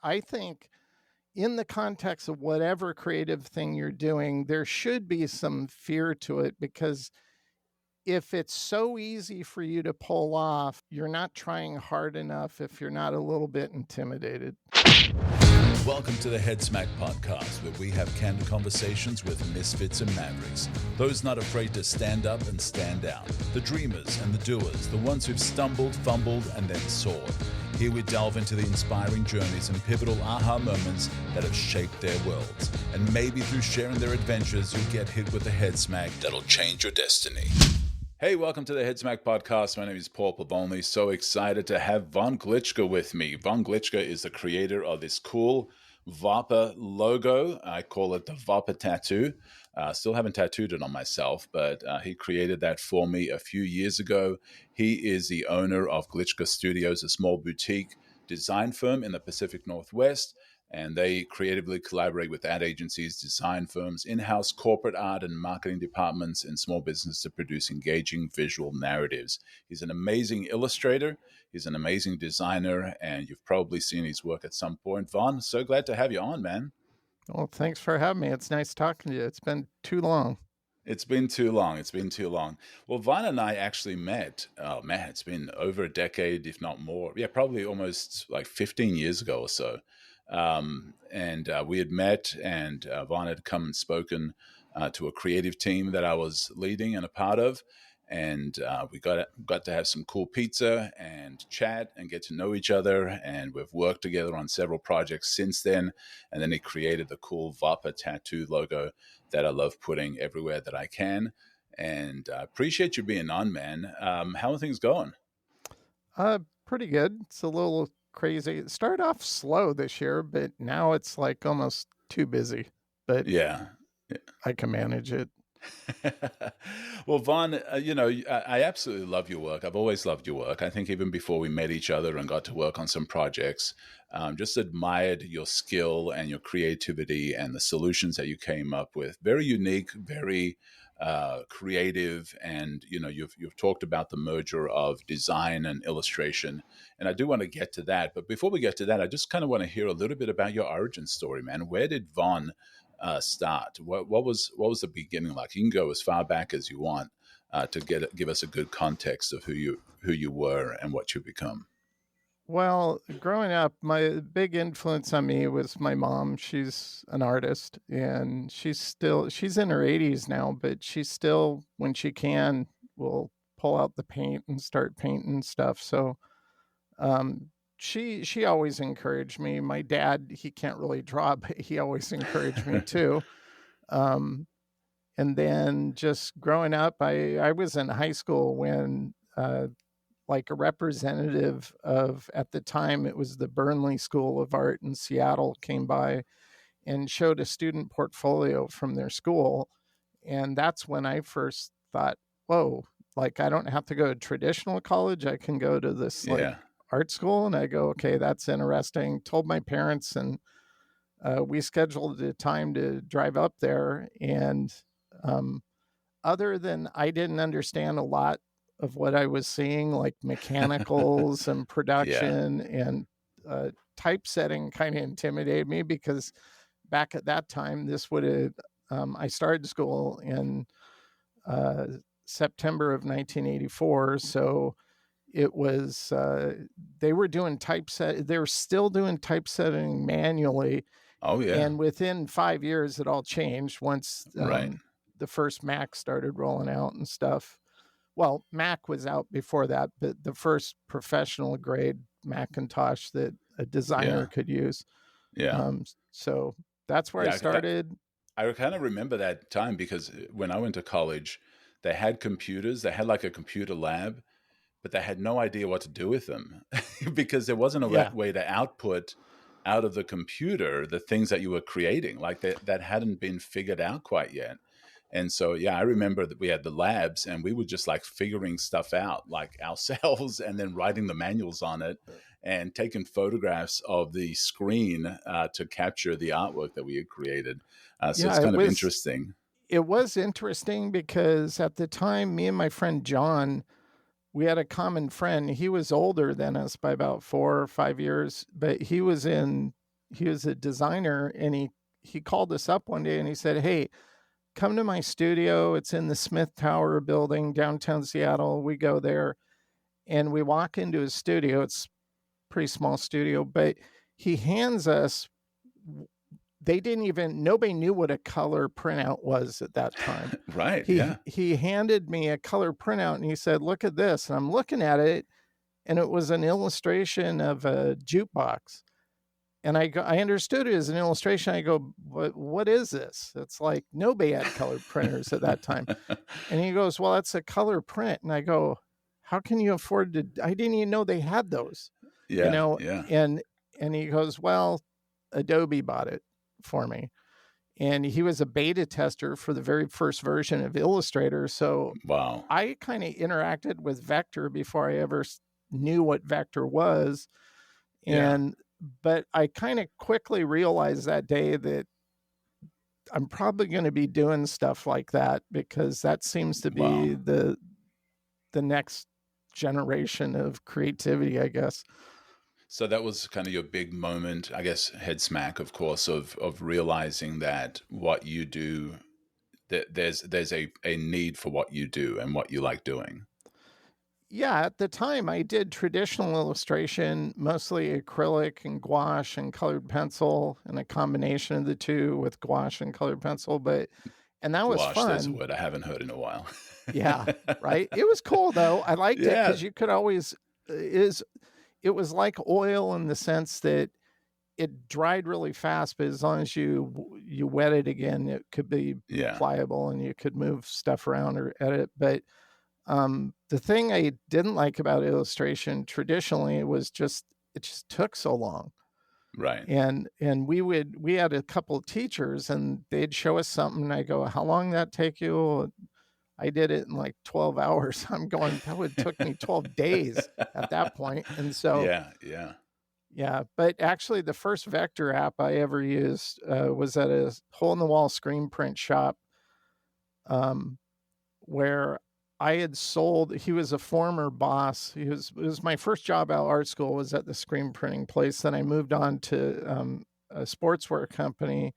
I think in the context of whatever creative thing you're doing, there should be some fear to it, because if it's so easy for you to pull off, you're not trying hard enough if you're not a little bit intimidated. Welcome to the Head Smack podcast, where we have candid conversations with misfits and mavericks, those not afraid to stand up and stand out, the dreamers and the doers, the ones who've stumbled, fumbled, and then soared. Here we delve into the inspiring journeys and pivotal aha moments that have shaped their worlds. And maybe through sharing their adventures, you'll get hit with a head smack that'll change your destiny. Hey, welcome to the Head Smack podcast. My name is Paul Pavoni. So excited to have Von Glitschka with me. Von Glitschka is the creator of this cool Vapa logo. I call it the Vapa tattoo. Still haven't tattooed it on myself, but he created that for me a few years ago. He is the owner of Glitschka Studios, a small boutique design firm in the Pacific Northwest. And they creatively collaborate with ad agencies, design firms, in-house corporate art and marketing departments, and small business to produce engaging visual narratives. He's an amazing illustrator. He's an amazing designer, and you've probably seen his work at some point. Vaughn, so glad to have you on, man. Well, thanks for having me. It's nice talking to you. It's been too long. It's been too long. It's been too long. Well, Vaughn and I actually met, oh man, it's been over a decade, if not more. Yeah, probably almost like 15 years ago or so. And we had met, and Vaughn had come and spoken to a creative team that I was leading and a part of. And we got to have some cool pizza and chat and get to know each other. And we've worked together on several projects since then. And then he created the cool Vapa tattoo logo that I love putting everywhere that I can. And I appreciate you being on, man. How are things going? Pretty good. It's a little crazy. It started off slow this year, but now it's like almost too busy. But Yeah. I can manage it. Well, Vaughn, I absolutely love your work. I've always loved your work. I think even before we met each other and got to work on some projects, just admired your skill and your creativity and the solutions that you came up with. Very unique, very creative, and you've talked about the merger of design and illustration, and I do want to get to that. But before we get to that, I just kind of want to hear a little bit about your origin story, man. Where did Vaughn start? What was the beginning like? You can go as far back as you want to give us a good context of who you were and what you've become. Well, growing up, my big influence on me was my mom. She's an artist, and she's in her 80s now, but she still, when she can, will pull out the paint and start painting stuff. So she always encouraged me. My dad, he can't really draw, but he always encouraged me too. Um, and then just growing up, I was in high school when like a representative of, at the time, it was the Burnley School of Art in Seattle, came by and showed a student portfolio from their school. And that's when I first thought, whoa, like I don't have to go to traditional college. I can go to this like art school. And I go, okay, that's interesting. Told my parents, and we scheduled a time to drive up there. And other than I didn't understand a lot of what I was seeing, like mechanicals and production and typesetting kind of intimidated me, because back at that time, this would have, I started school in September of 1984. So it was, they were still doing typesetting manually. Oh, yeah. And within 5 years, it all changed once the first Mac started rolling out and stuff. Well, Mac was out before that, but the first professional grade Macintosh that a designer could use. Yeah. So that's where I started. I kind of remember that time, because when I went to college, they had computers. They had like a computer lab, but they had no idea what to do with them because there wasn't a way to output out of the computer the things that you were creating. Like that hadn't been figured out quite yet. And so, I remember that we had the labs, and we were just like figuring stuff out like ourselves, and then writing the manuals on it and taking photographs of the screen to capture the artwork that we had created. So it's kind of interesting. It was interesting because at the time, me and my friend John, we had a common friend. He was older than us by about 4 or 5 years, but he was in he was a designer, and he called us up one day and he said, "Hey, come to my studio. It's in the Smith Tower building, downtown Seattle." We go there and we walk into his studio. It's a pretty small studio, but he hands us, nobody knew what a color printout was at that time. Right. He Yeah. he handed me a color printout and he said, "Look at this." And I'm looking at it, and it was an illustration of a jukebox. And I understood it as an illustration. I go, what is this? It's like nobody had color printers at that time. And he goes, "Well, that's a color print." And I go, "How can you afford to?" I didn't even know they had those, you Yeah. know. Yeah. And he goes, "Well, Adobe bought it for me." And he was a beta tester for the very first version of Illustrator. So Wow. I kind of interacted with Vector before I ever knew what Vector was. Yeah. But I kind of quickly realized that day that I'm probably going to be doing stuff like that, because that seems to Wow. be the next generation of creativity, I guess. So that was kind of your big moment, I guess, head smack, of course, of realizing that what you do, that there's a need for what you do and what you like doing. Yeah, at the time I did traditional illustration, mostly acrylic and gouache and colored pencil, and a combination of the two with gouache and colored pencil. And that was Gouache, there's a fun. word I haven't heard in a while. Yeah, right. It was cool though. I liked it Yeah. because you could always is it was like oil in the sense that it dried really fast, but as long as you wet it again, it could be Yeah. pliable and you could move stuff around or edit. But the thing I didn't like about illustration traditionally was just it just took so long. Right. And we had a couple of teachers and they'd show us something and I go, "How long did that take you?" I did it in like 12 hours. I'm going, that would took me 12 days at that point. And so, Yeah. Yeah. yeah, but actually the first vector app I ever used was at a hole in the wall screen print shop, um, where I had sold, he was a former boss. It was my first job out of art school was at the screen printing place. Then I moved on to a sportswear company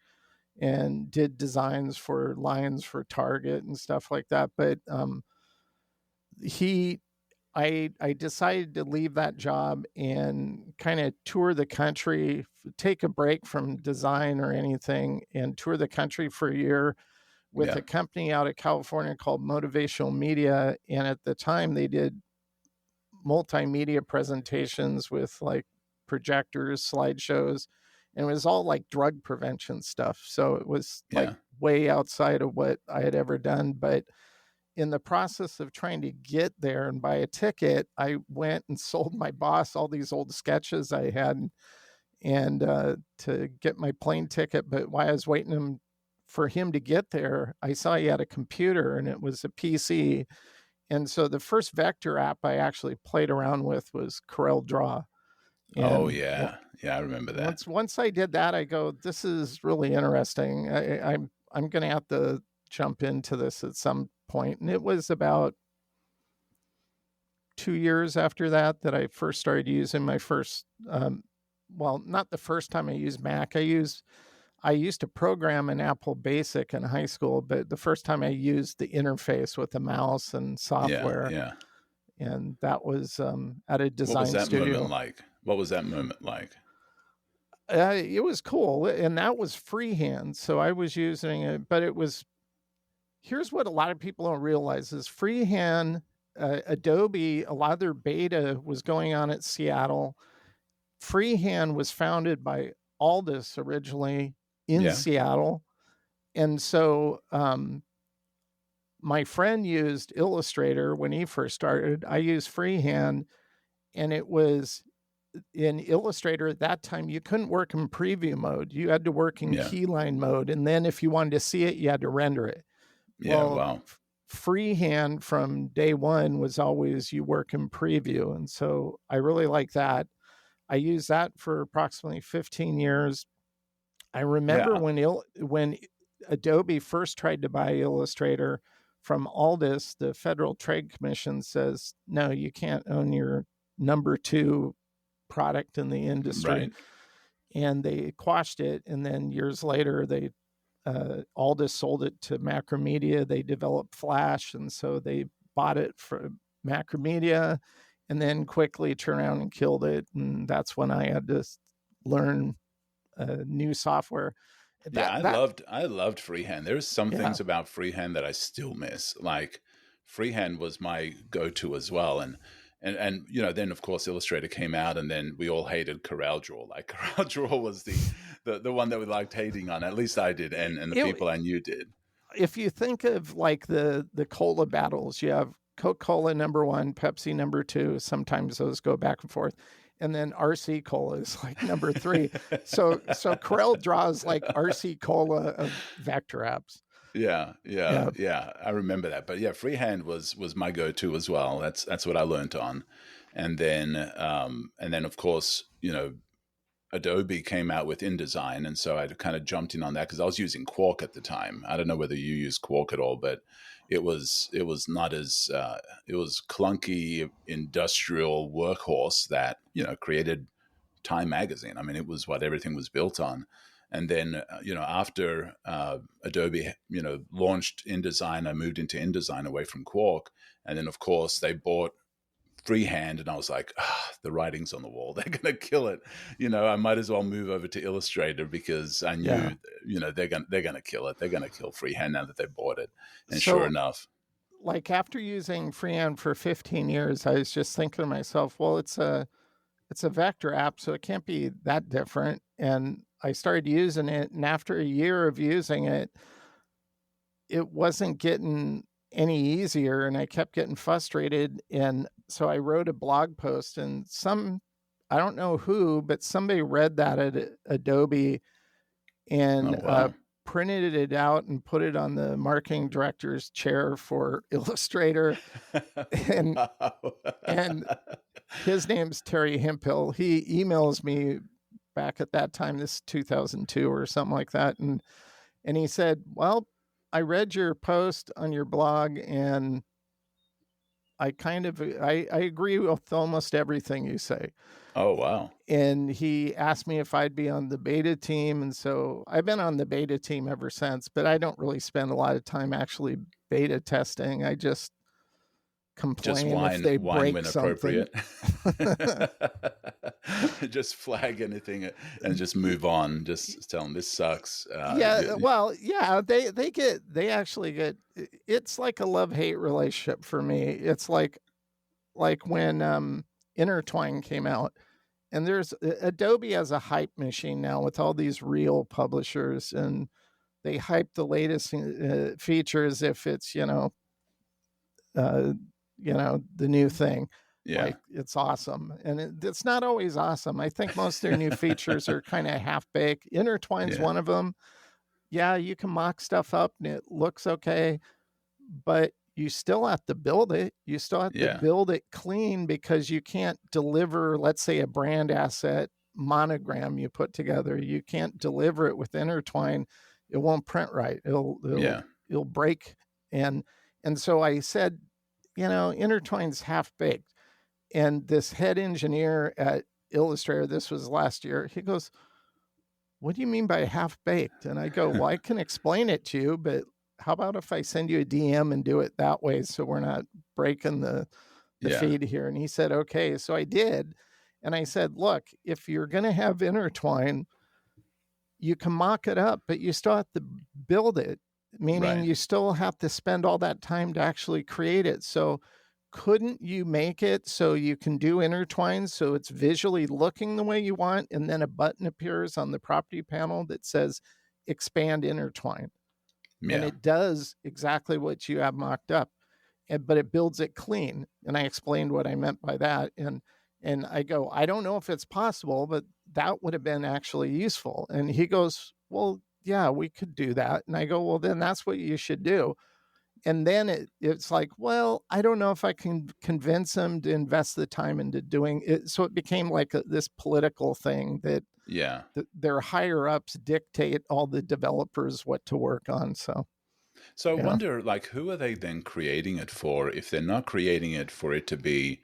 and did designs for lines for Target and stuff like that. But he I decided to leave that job and kind of tour the country, take a break from design or anything, and tour the country for a year with Yeah. a company out of California called Motivational Media. And at the time, they did multimedia presentations with like projectors, slideshows, and it was all like drug prevention stuff. So it was like Yeah. way outside of what I had ever done. But in the process of trying to get there and buy a ticket, I went and sold my boss all these old sketches I had and to get my plane ticket. But while I was waiting for him to get there, I saw he had a computer and it was a PC. And so the first vector app I actually played around with was Corel Draw. Oh And yeah. Yeah. I remember that. once I did that, I go, this is really interesting. I'm going to have to jump into this at some point. And it was about 2 years after that I first started using my first. Well, not the first time I used Mac. I used to program in Apple Basic in high school, but the first time I used the interface with the mouse and Yeah. software, Yeah. and that was at a What was design that moment studio. like? What was that moment like? It was cool, and that was freehand. So I was using it, but it was. Here's what a lot of people don't realize is freehand. Adobe, a lot of their beta was going on at Seattle. Freehand was founded by Aldous originally in Yeah. Seattle, and so my friend used Illustrator when he first started. I used freehand, and it was in Illustrator at that time, you couldn't work in preview mode. You had to work in Yeah. keyline mode. And then if you wanted to see it, you had to render it. Yeah. Well, Wow. freehand from day one was always you work in preview. And so I really like that. I used that for approximately 15 years. I remember Yeah. when Adobe first tried to buy Illustrator from Aldous, the Federal Trade Commission says, no, you can't own your number two product in the industry. Right. and they quashed it. And then years later, they Aldous sold it to Macromedia. They developed Flash, and so they bought it from Macromedia, and then quickly turned around and killed it. And that's when I had to learn new software. Yeah, That that I loved freehand. There's some yeah. things about freehand that I still miss. Like freehand was my go-to as well. And then of course Illustrator came out, and then we all hated CorelDRAW. Like CorelDRAW was the one that we liked hating on. At least I did, and the people I knew did. If you think of like the cola battles, you have Coca-Cola number one, Pepsi number two. Sometimes those go back and forth. And then RC Cola is like number three. So Corel draws like RC Cola of vector apps. Yeah. I remember that. But yeah, freehand was my go-to as well. That's what I learned on. And then of course, Adobe came out with InDesign, and so I kind of jumped in on that because I was using Quark at the time. I don't know whether you use Quark at all, but it was not as it was clunky industrial workhorse that created Time magazine. I mean, it was what everything was built on. And then after Adobe launched InDesign, I moved into InDesign away from Quark, and then of course they bought freehand, and I was like, the writing's on the wall. They're gonna kill it. I might as well move over to Illustrator because I Yeah. knew, they're gonna kill it. They're gonna kill freehand now that they bought it. And sure So enough, like after using freehand for 15 years, I was just thinking to myself, well, it's a vector app, so it can't be that different. And I started using it, and after a year of using it, it wasn't getting any easier, and I kept getting frustrated. And so I wrote a blog post, and I don't know who, but somebody read that at Adobe oh and wow, printed it out and put it on the marketing director's chair for Illustrator. and wow. and his name's Terry Hemphill. He emails me back at that time, this is 2002 or something like that, and he said, well, I read your post on your blog, and I agree with almost everything you say. Oh wow. And he asked me if I'd be on the beta team, and so I've been on the beta team ever since, but I don't really spend a lot of time actually beta testing. I just Just complain if whine they whine break when something. appropriate. Just flag anything and just move on. Just tell them this sucks. Yeah, well, yeah, they actually get, it's like a love-hate relationship for me. It's like when Intertwine came out, and there's Adobe has a hype machine now with all these real publishers, and they hype the latest features if it's uh, the new thing. yeah, Like it's awesome, and it's not always awesome. I think most of their new features are kind of half baked. Intertwine's yeah, one of them. Yeah, you can mock stuff up and it looks okay, but you still have to build it. You still have to yeah, build it clean because you can't deliver, let's say, a brand asset monogram you put together. You can't deliver it with Intertwine. It won't print right. yeah, It'll break. And so I said, Intertwine's half baked. And this head engineer at Illustrator, this was last year, he goes, what do you mean by half baked? And I go, well, I can explain it to you, but how about if I send you a DM and do it that way so we're not breaking the yeah, feed here? And he said, okay. So I did. And I said, look, if you're going to have Intertwine, you can mock it up, but you still have to build it, meaning right. you still have to spend all that time to actually create it. So couldn't you make it so you can do Intertwine so it's visually looking the way you want, and then a button appears on the property panel that says expand Intertwine, and Yeah, it does exactly what you have mocked up, but it builds it clean. And I explained what I meant by that, and I go, I don't know if it's possible, but that would have been actually useful. And he goes, well, yeah, we could do that. And I go, well, then that's what you should do. And then it's like, well, I don't know if I can convince him to invest the time into doing it. So it became like this political thing that yeah. their higher ups dictate all the developers what to work on. So, So I yeah. wonder, like, who are they then creating it for if they're not creating it for it to be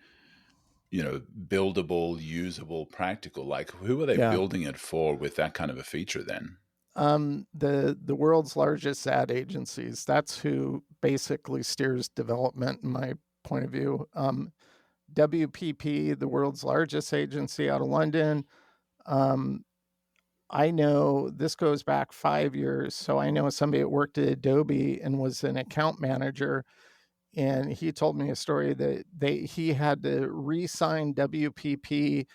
buildable, usable, practical? Like, who are they Yeah. building it for with that kind of a feature then? The world's largest ad agencies, that's who basically steers development in my point of view. WPP, the world's largest agency out of London. Um, I know this goes back 5 years, so I know somebody that worked at Adobe and was an account manager, and he told me a story that he had to re-sign WPP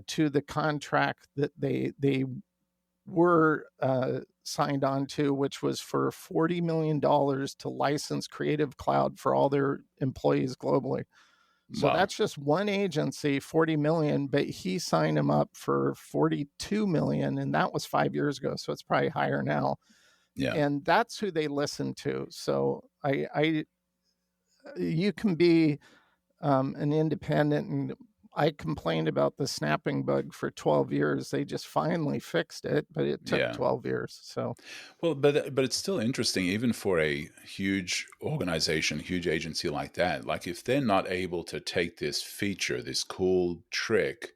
to the contract that they were signed on to, which was for $40 million to license Creative Cloud for all their employees globally. So Wow. that's just one agency, 40 million, but he signed him up for 42 million, and that was 5 years ago. So it's probably higher now. Yeah. And that's who they listen to. So you can be an independent, and I complained about the snapping bug for 12 years. They just finally fixed it, but it took Yeah. 12 years. So Well, but it's still interesting, even for a huge organization, huge agency like that. Like, if they're not able to take this feature, this cool trick,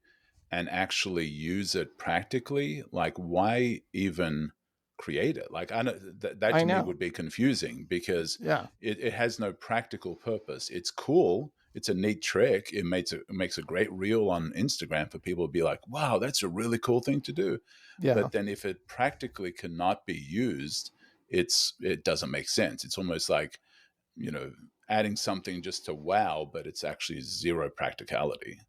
and actually use it practically, like, why even create it? Like, I know that I to me know. would be confusing because Yeah. it has no practical purpose. It's cool. It's a neat trick. It makes a great reel on Instagram for people to be like, wow, that's a really cool thing to do. Yeah. But then if it practically cannot be used, it doesn't make sense. It's almost like, you know, adding something just to wow, but it's actually zero practicality.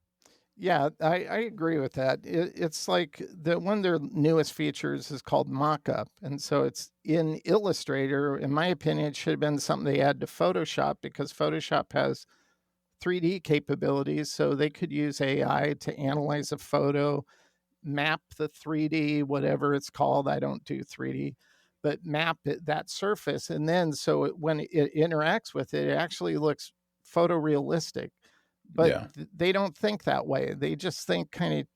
Yeah, I agree with that. It's like one of their newest features is called mockup. And so it's in Illustrator. In my opinion, it should have been something they add to Photoshop because Photoshop has 3D capabilities. So they could use AI to analyze a photo, map the 3D, whatever it's called. I don't do 3D, but map that surface. And then so when it interacts with it, it actually looks photorealistic. But Yeah. they don't think that way. They just think kind of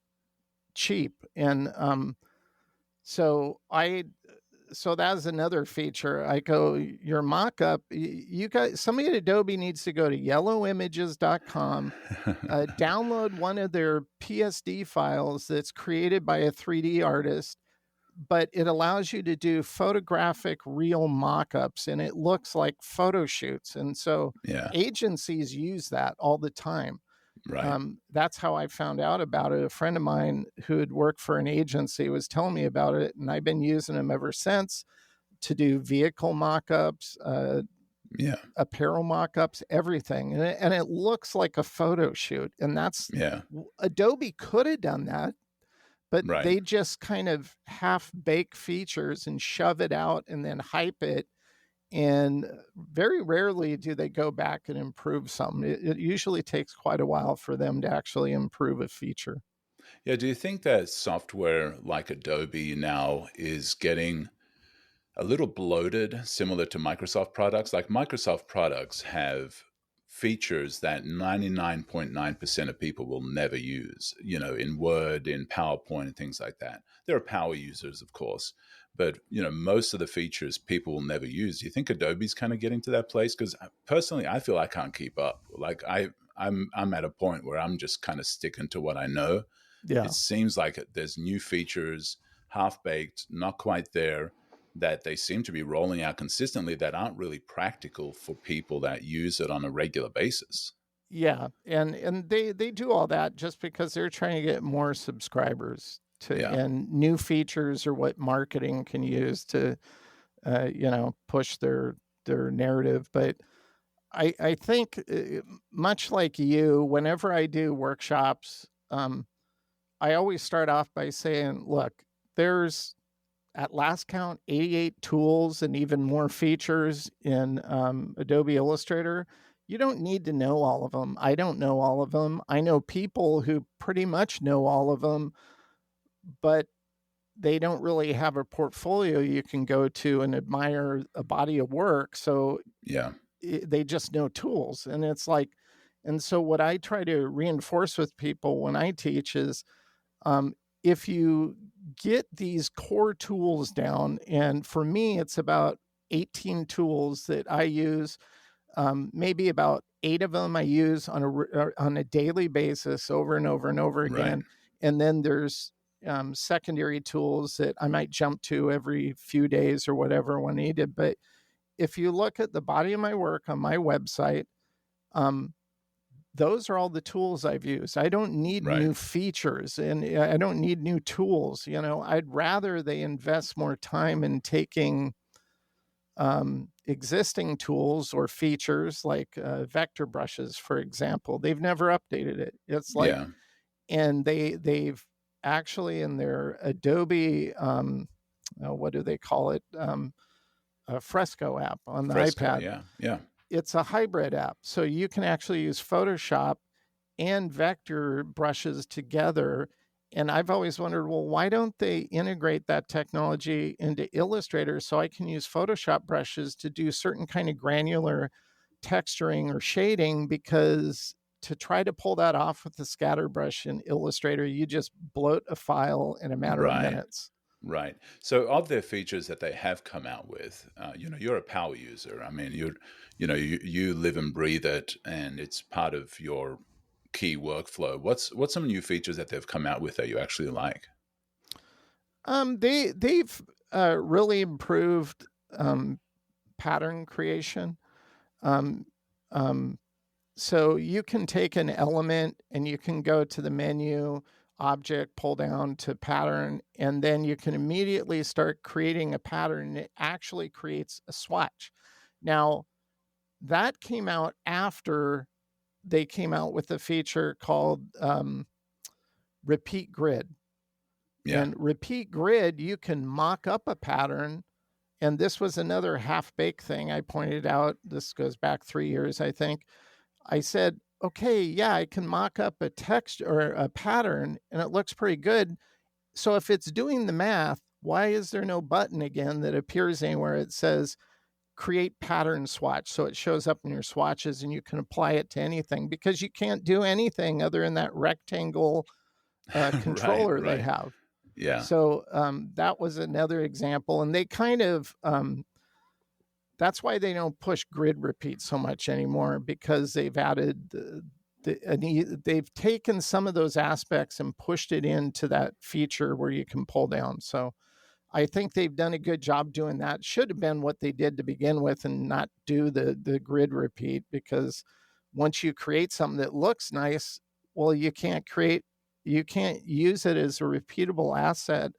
cheap. And so I so that's another feature. I go, your mock-up, you guys, somebody at Adobe needs to go to yellowimages.com, download one of their PSD files that's created by a 3D artist, but it allows you to do photographic real mock-ups and it looks like photo shoots. And so Yeah. agencies use that all the time. Right. That's how I found out about it. A friend of mine who had worked for an agency was telling me about it, and I've been using them ever since to do vehicle mock-ups, Yeah. apparel mock-ups, everything. And it looks like a photo shoot. And that's Yeah. Adobe could have done that, but Right. they just kind of half bake features and shove it out and then hype it. And very rarely do they go back and improve something. It usually takes quite a while for them to actually improve a feature. Yeah. Do you think that software like Adobe now is getting a little bloated, similar to Microsoft products? Like, Microsoft products have features that 99.9% of people will never use, in Word, in PowerPoint, and things like that. There are power users, of course, but, most of the features people will never use. Do you think Adobe's kind of getting to that place? Because personally, I feel I can't keep up. Like, I'm at a point where I'm just kind of sticking to what I know. It Yeah. seems like there's new features, half baked, not quite there, that they seem to be rolling out consistently that aren't really practical for people that use it on a regular basis. Yeah. And they do all that just because they're trying to get more subscribers to, Yeah. and new features are what marketing can use to push their narrative. But I think much like you, whenever I do workshops, I always start off by saying, look, there's at last count 88 tools and even more features in Adobe Illustrator. You don't need to know all of them. I don't know all of them. I know people who pretty much know all of them, but they don't really have a portfolio you can go to and admire a body of work. So Yeah. they just know tools. And it's like, and so what I try to reinforce with people when I teach is if you get these core tools down, and for me, it's about 18 tools that I use. maybe about 8 of them I use on a daily basis over and over and over Right. again. And then there's secondary tools that I might jump to every few days or whatever when needed. But if you look at the body of my work on my website, um, those are all the tools I've used. I don't need Right. new features and I don't need new tools. I'd rather they invest more time in taking existing tools or features like vector brushes, for example. They've never updated it. It's like, Yeah. and they've actually in their Adobe, what do they call it? A Fresco app on the Fresco. iPad. Yeah. Yeah. It's a hybrid app. So you can actually use Photoshop and vector brushes together. And I've always wondered, well, why don't they integrate that technology into Illustrator so I can use Photoshop brushes to do certain kind of granular texturing or shading? Because to try to pull that off with the scatter brush in Illustrator, you just bloat a file in a matter of Right. minutes. Right. So, of their features that they have come out with, you're a power user. I mean, you live and breathe it, and it's part of your key workflow. What's some new features that they've come out with that you actually like? They've really improved pattern creation. Um, um, so you can take an element and you can go to the menu, object, pull down to pattern, and then you can immediately start creating a pattern. And it actually creates a swatch. Now, that came out after they came out with a feature called Repeat Grid. Yeah. And Repeat Grid, you can mock up a pattern. And this was another half baked thing I pointed out. This goes back 3 years, I think. I said, okay, yeah, I can mock up a text or a pattern and it looks pretty good. So if it's doing the math, why is there no button again that appears anywhere? It says create pattern swatch. So it shows up in your swatches and you can apply it to anything because you can't do anything other than that rectangle Right. controller they Right. have. Yeah. So that was another example. And they kind of, that's why they don't push grid repeat so much anymore because they've added they've taken some of those aspects and pushed it into that feature where you can pull down. So I think they've done a good job doing that. Should have been what they did to begin with and not do the grid repeat because once you create something that looks nice, well, you can't use it as a repeatable asset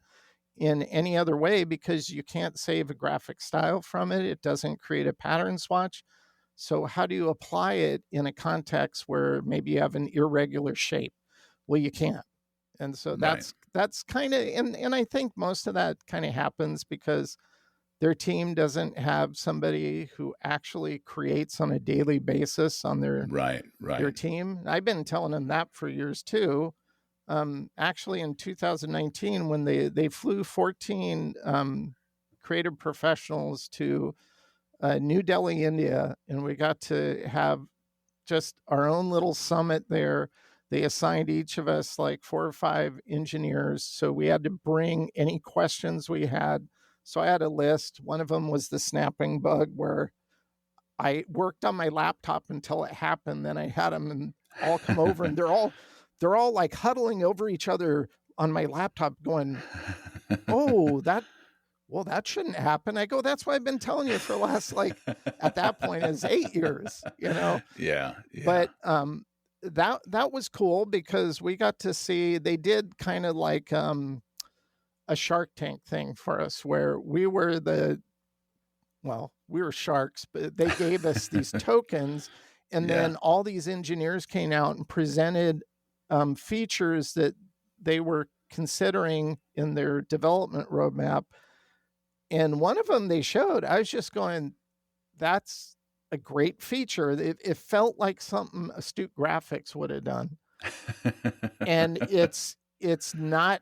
in any other way because you can't save a graphic style from it. It doesn't create a pattern swatch. So how do you apply it in a context where maybe you have an irregular shape? Well, you can't. And so Right. that's kind of and I think most of that kind of happens because their team doesn't have somebody who actually creates on a daily basis on Right. their Right. team. I've been telling them that for years too. Actually, in 2019, when they flew 14 creative professionals to New Delhi, India, and we got to have just our own little summit there. They assigned each of us like 4 or 5 engineers. So we had to bring any questions we had. So I had a list. One of them was the snapping bug, where I worked on my laptop until it happened. Then I had them all come over, and they're all like huddling over each other on my laptop, going, "Oh, that shouldn't happen." I go, "That's what I've been telling you for the last at that point is 8 years." Yeah. Yeah. But that was cool because we got to see they did kind of like a Shark Tank thing for us where we were sharks, but they gave us these tokens, and Yeah. then all these engineers came out and presented features that they were considering in their development roadmap. And one of them they showed, I was just going, that's a great feature. It felt like something Astute Graphics would have done. And it's not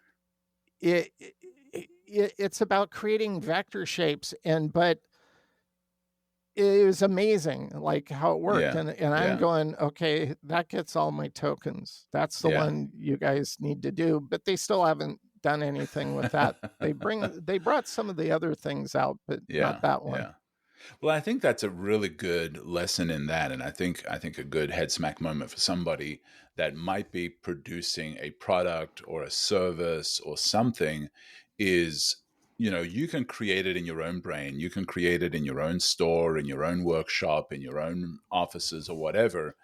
it's about creating vector shapes but it was amazing like how it worked. Yeah. And I'm Yeah. going, okay, that gets all my tokens. That's the Yeah. one you guys need to do, but they still haven't done anything with that. They brought some of the other things out, but not Yeah. that one. Yeah. Well, I think that's a really good lesson in that, and I think a good head smack moment for somebody that might be producing a product or a service or something is, you can create it in your own brain. You can create it in your own store, in your own workshop, in your own offices or whatever.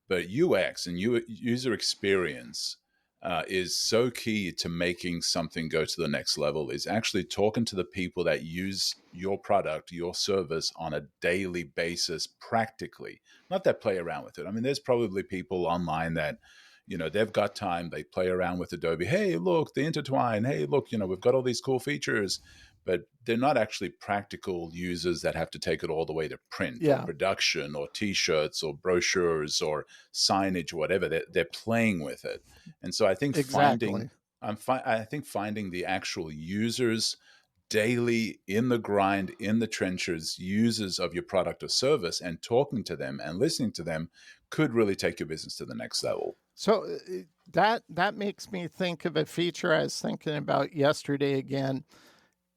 But UX and user experience is so key to making something go to the next level, is actually talking to the people that use your product, your service on a daily basis, practically, not that play around with it. I mean, there's probably people online that, they've got time, they play around with Adobe. Hey, look, the intertwine. Hey, look, we've got all these cool features, but they're not actually practical users that have to take it all the way to print or Yeah, production or t-shirts or brochures or signage or whatever. They're playing with it. And so I think exactly. I think finding the actual users daily in the grind, in the trenches, users of your product or service, and talking to them and listening to them could really take your business to the next level. So that makes me think of a feature I was thinking about yesterday again,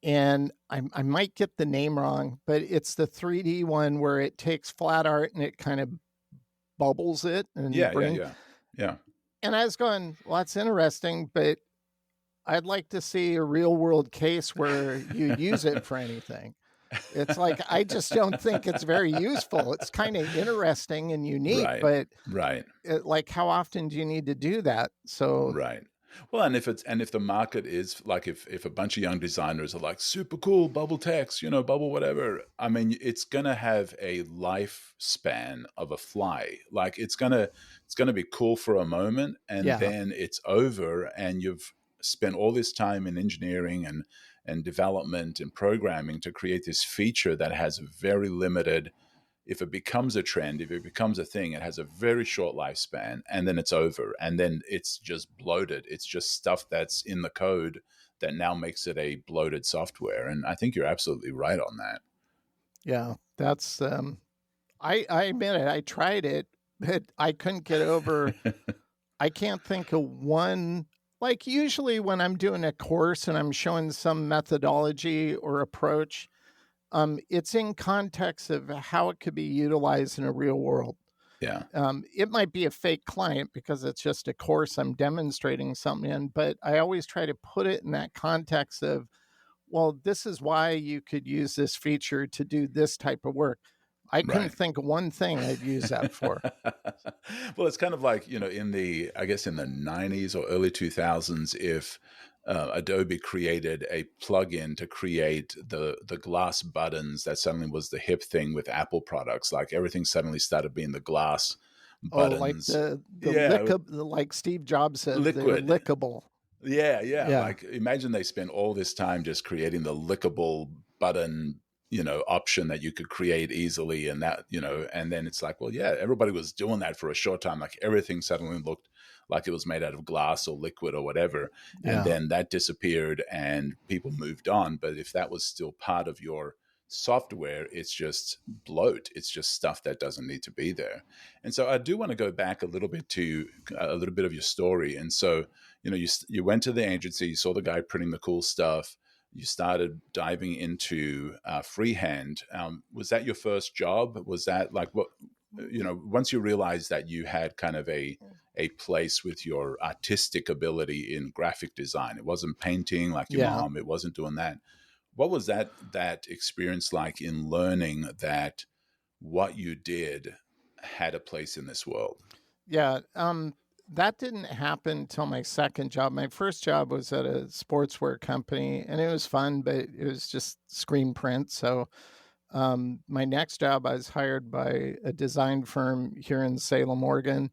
and I might get the name wrong, but it's the 3D one where it takes flat art and it kind of bubbles it and Yeah, yeah, bring. yeah, yeah. And I was going, well, that's interesting, but I'd like to see a real world case where you use it for anything. It's like I just don't think it's very useful. It's kind of interesting and unique, Right, but right. like how often do you need to do that? So Right. Well, and if the market is like, if a bunch of young designers are like super cool bubble text, bubble whatever, I mean, it's gonna have a lifespan of a fly. Like it's gonna be cool for a moment, and yeah, then it's over, and you've spent all this time in engineering and development and programming to create this feature that has very limited. If it becomes a trend, if it becomes a thing, it has a very short lifespan, and then it's over. And then it's just bloated. It's just stuff that's in the code that now makes it a bloated software. And I think you're absolutely right on that. yeah, that's I admit it. I tried it, but I couldn't get over. I can't think of one. Like usually when I'm doing a course and I'm showing some methodology or approach, it's in context of how it could be utilized in a real world. Yeah. It might be a fake client because it's just a course I'm demonstrating something in, but I always try to put it in that context of, well, this is why you could use this feature to do this type of work. I couldn't Right. think of one thing I'd use that for. Well, it's kind of like, I guess in the 90s or early 2000s, if Adobe created a plugin to create the glass buttons, that suddenly was the hip thing with Apple products. Like everything suddenly started being the glass Oh, like buttons. the Yeah, lickable, like Steve Jobs said, they're liquid. lickable. Yeah, yeah. Yeah, Like imagine they spent all this time just creating the lickable button, option that you could create easily, and and then it's like, well, yeah, everybody was doing that for a short time. Like everything suddenly looked like it was made out of glass or liquid or whatever. And yeah, then that disappeared and people moved on. But if that was still part of your software, it's just bloat. It's just stuff that doesn't need to be there. And so I do want to go back a little bit to a little bit of your story. And so, you went to the agency, you saw the guy printing the cool stuff, you started diving into freehand. Was that your first job? Was that like what, once you realized that you had kind of a place with your artistic ability in graphic design, it wasn't painting like your yeah, mom, it wasn't doing that. What was that experience like in learning that what you did had a place in this world? yeah. That didn't happen until my second job. My first job was at a sportswear company, and it was fun, but it was just screen print. So, my next job, I was hired by a design firm here in Salem, Oregon.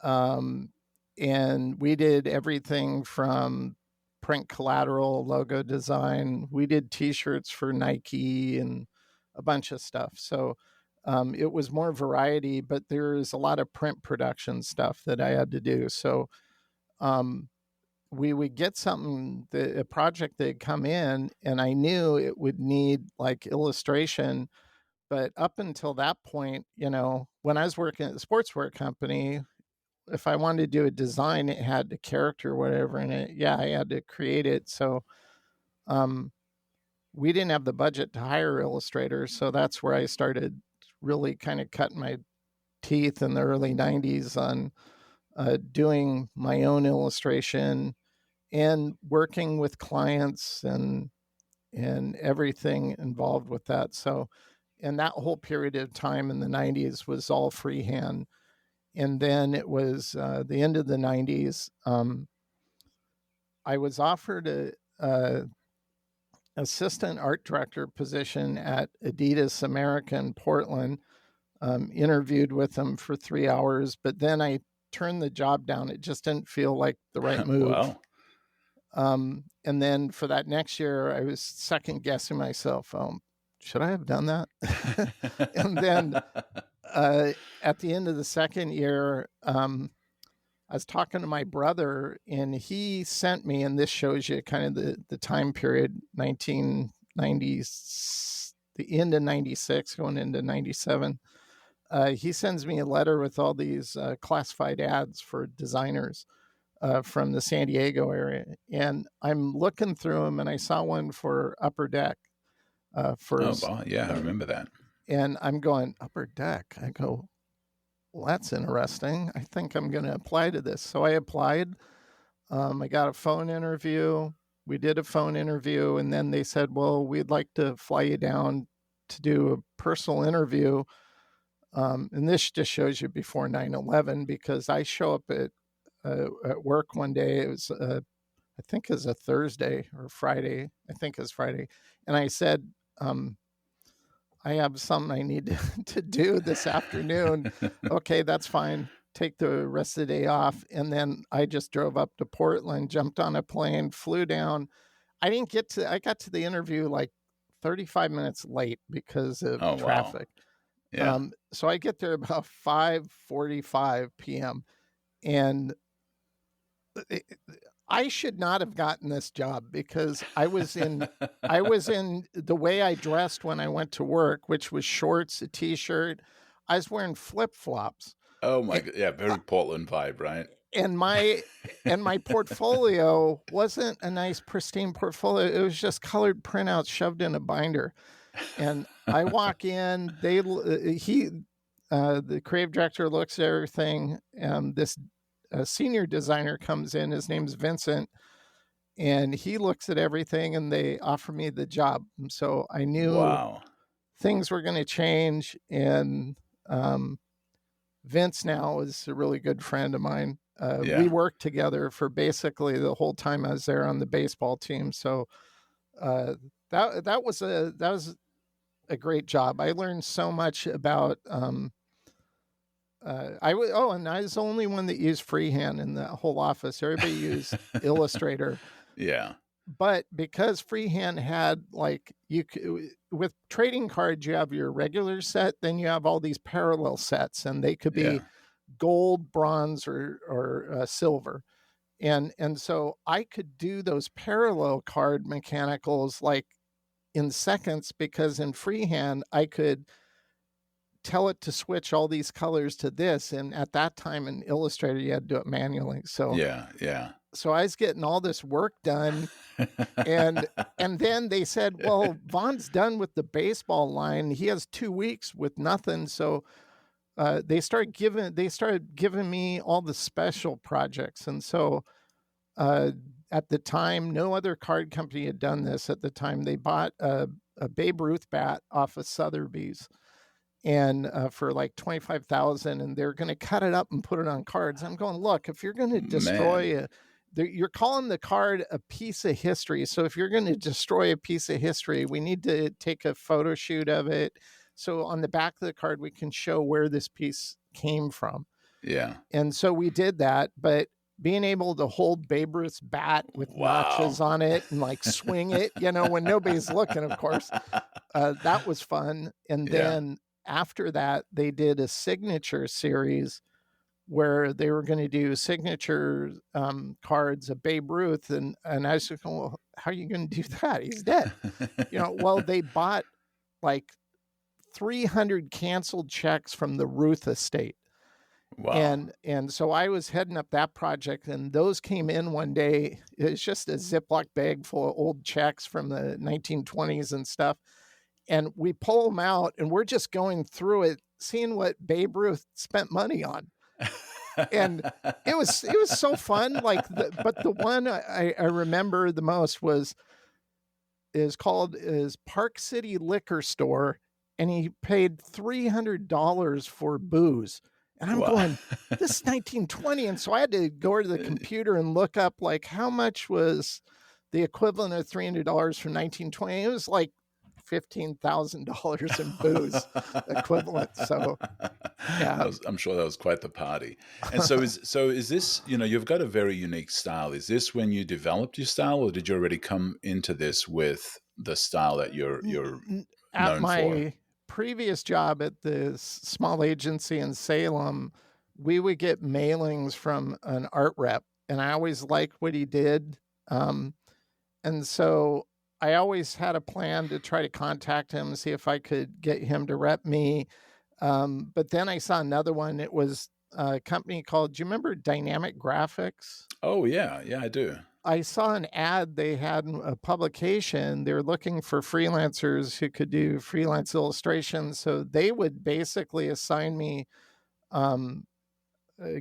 Um, and we did everything from print collateral, logo design. We did T-shirts for Nike and a bunch of stuff. So it was more variety, but there's a lot of print production stuff that I had to do. So um, we would get something, a project that had come in, and I knew it would need like illustration. But up until that point, when I was working at the sportswear company, if I wanted to do a design, it had the character, whatever in it. Yeah, I had to create it. So, um, we didn't have the budget to hire illustrators. So that's where I started really kind of cutting my teeth in the early 90s on doing my own illustration and working with clients and everything involved with that. So, and that whole period of time in the 90s was all freehand. And then it was the end of the 90s. I was offered a assistant art director position at Adidas America in Portland. Interviewed with them for 3 hours, but then I turned the job down. It just didn't feel like the right move. Wow. And then for that next year, I was second guessing myself. Should I have done that? And then at the end of the second year, I was talking to my brother, and he sent me, and this shows you kind of the time period, 1990s, the end of 96, going into 97. He sends me a letter with all these classified ads for designers from the San Diego area. And I'm looking through them, and I saw one for Upper Deck. Oh, wow. Yeah, I remember that. And I'm going, Upper Deck. I go, well, that's interesting. I think I'm going to apply to this. So I applied. I got a phone interview. We did a phone interview, and then they said, well, we'd like to fly you down to do a personal interview. And this just shows you before 9/11, because I show up at work one day. It was, I think it was a Thursday or Friday. I think it was Friday. And I said, I have something I need to do this afternoon. Okay, that's fine. Take the rest of the day off. And then I just drove up to Portland, jumped on a plane, flew down. I got to the interview like 35 minutes late because of traffic. Wow. Yeah. So I get there about 5:45 p.m. and I should not have gotten this job, because I was in the way I dressed when I went to work, which was shorts, a t-shirt. I was wearing flip-flops. Oh my God. Yeah, very Portland vibe, right? And my portfolio wasn't a nice pristine portfolio. It was just colored printouts shoved in a binder. And I walk in, the creative director looks at everything, and this senior designer comes in. His name's Vincent, and he looks at everything, and they offer me the job. And so I knew things were going to change. And Vince now is a really good friend of mine. We worked together for basically the whole time I was there on the baseball team. So that was a great job. I learned so much about. And I was the only one that used freehand in the whole office. Everybody used Illustrator. Yeah. But because freehand had, like, with trading cards, you have your regular set, then you have all these parallel sets, and they could be gold, bronze, or silver. And so I could do those parallel card mechanicals like in seconds, because in freehand I could tell it to switch all these colors to this. And at that time in Illustrator, you had to do it manually. So so I was getting all this work done. and then they said, well, Vaughn's done with the baseball line. He has 2 weeks with nothing. So they started giving me all the special projects. And so at the time, no other card company had done this at the time. They bought a Babe Ruth bat off of Sotheby's, and for like 25,000, and they're going to cut it up and put it on cards. I'm going, look, if you're going to destroy you're calling the card a piece of history. So if you're going to destroy a piece of history, we need to take a photo shoot of it. So on the back of the card, we can show where this piece came from. Yeah. And so we did that, but being able to hold Babe Ruth's bat with notches on it and like swing it, when nobody's looking, of course, that was fun. And then after that, they did a signature series where they were going to do signature cards of Babe Ruth. And I was just going, well, how are you going to do that? He's dead. Well, they bought like 300 canceled checks from the Ruth estate. Wow. And so I was heading up that project, and those came in one day. It's just a Ziploc bag full of old checks from the 1920s and stuff. And we pull them out, and we're just going through it, seeing what Babe Ruth spent money on. And it was so fun. But the one I remember the most is Park City Liquor Store, and he paid $300 for booze. And I'm Wow. going, this is 1920. And so I had to go to the computer and look up like how much was the equivalent of $300 from 1920. It was like $15,000 in booze equivalent. So yeah. I'm sure that was quite the party. And so is this, you've got a very unique style. Is this when you developed your style, or did you already come into this with the style that you're At known for? my previous job at this small agency in Salem, we would get mailings from an art rep, and I always liked what he did. Um, and so I always had a plan to try to contact him, see if I could get him to rep me. But then I saw another one. It was a company called, do you remember Dynamic Graphics? Oh yeah, yeah, I do. I saw an ad they had in a publication. They were looking for freelancers who could do freelance illustrations. So they would basically assign me, um,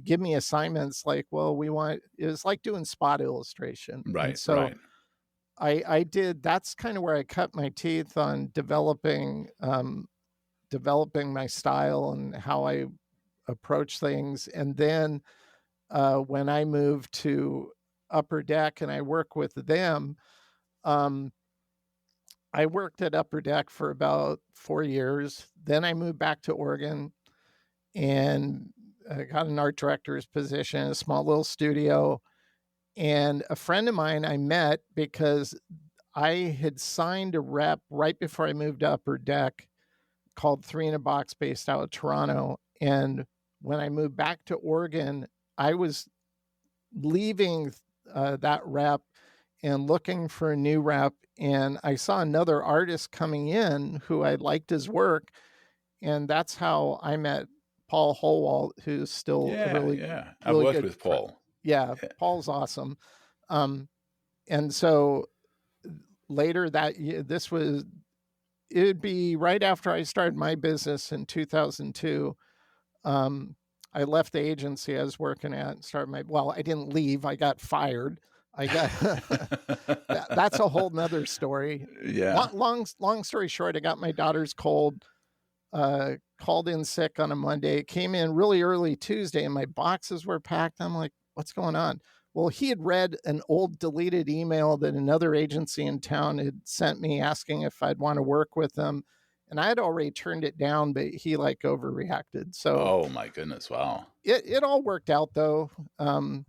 give me assignments like, well, it was like doing spot illustration. And Right, so right. I did, that's kind of where I cut my teeth on developing my style and how I approach things. And then when I moved to Upper Deck and I work with them, um, I worked at Upper Deck for about 4 years. Then I moved back to Oregon and got an art director's position in a small little studio. And a friend of mine I met because I had signed a rep right before I moved to Upper Deck called Three in a Box based out of Toronto. And when I moved back to Oregon, I was leaving that rep and looking for a new rep. And I saw another artist coming in who I liked his work. And that's how I met Paul Holwalt, who's still a Yeah, really, yeah. I've really worked good with friend. Paul. Yeah, Yeah. Paul's awesome. And so later that year, it'd be right after I started my business in 2002. Um, I left the agency I was working at and started I didn't leave. I got fired. I got, that's a whole nother story. Yeah. Long story short, I got my daughter's cold, called in sick on a Monday, came in really early Tuesday, and my boxes were packed. I'm like, what's going on? Well, he had read an old deleted email that another agency in town had sent me asking if I'd want to work with them. And I had already turned it down, but he like overreacted. So Oh my goodness, wow. it all worked out though. Well,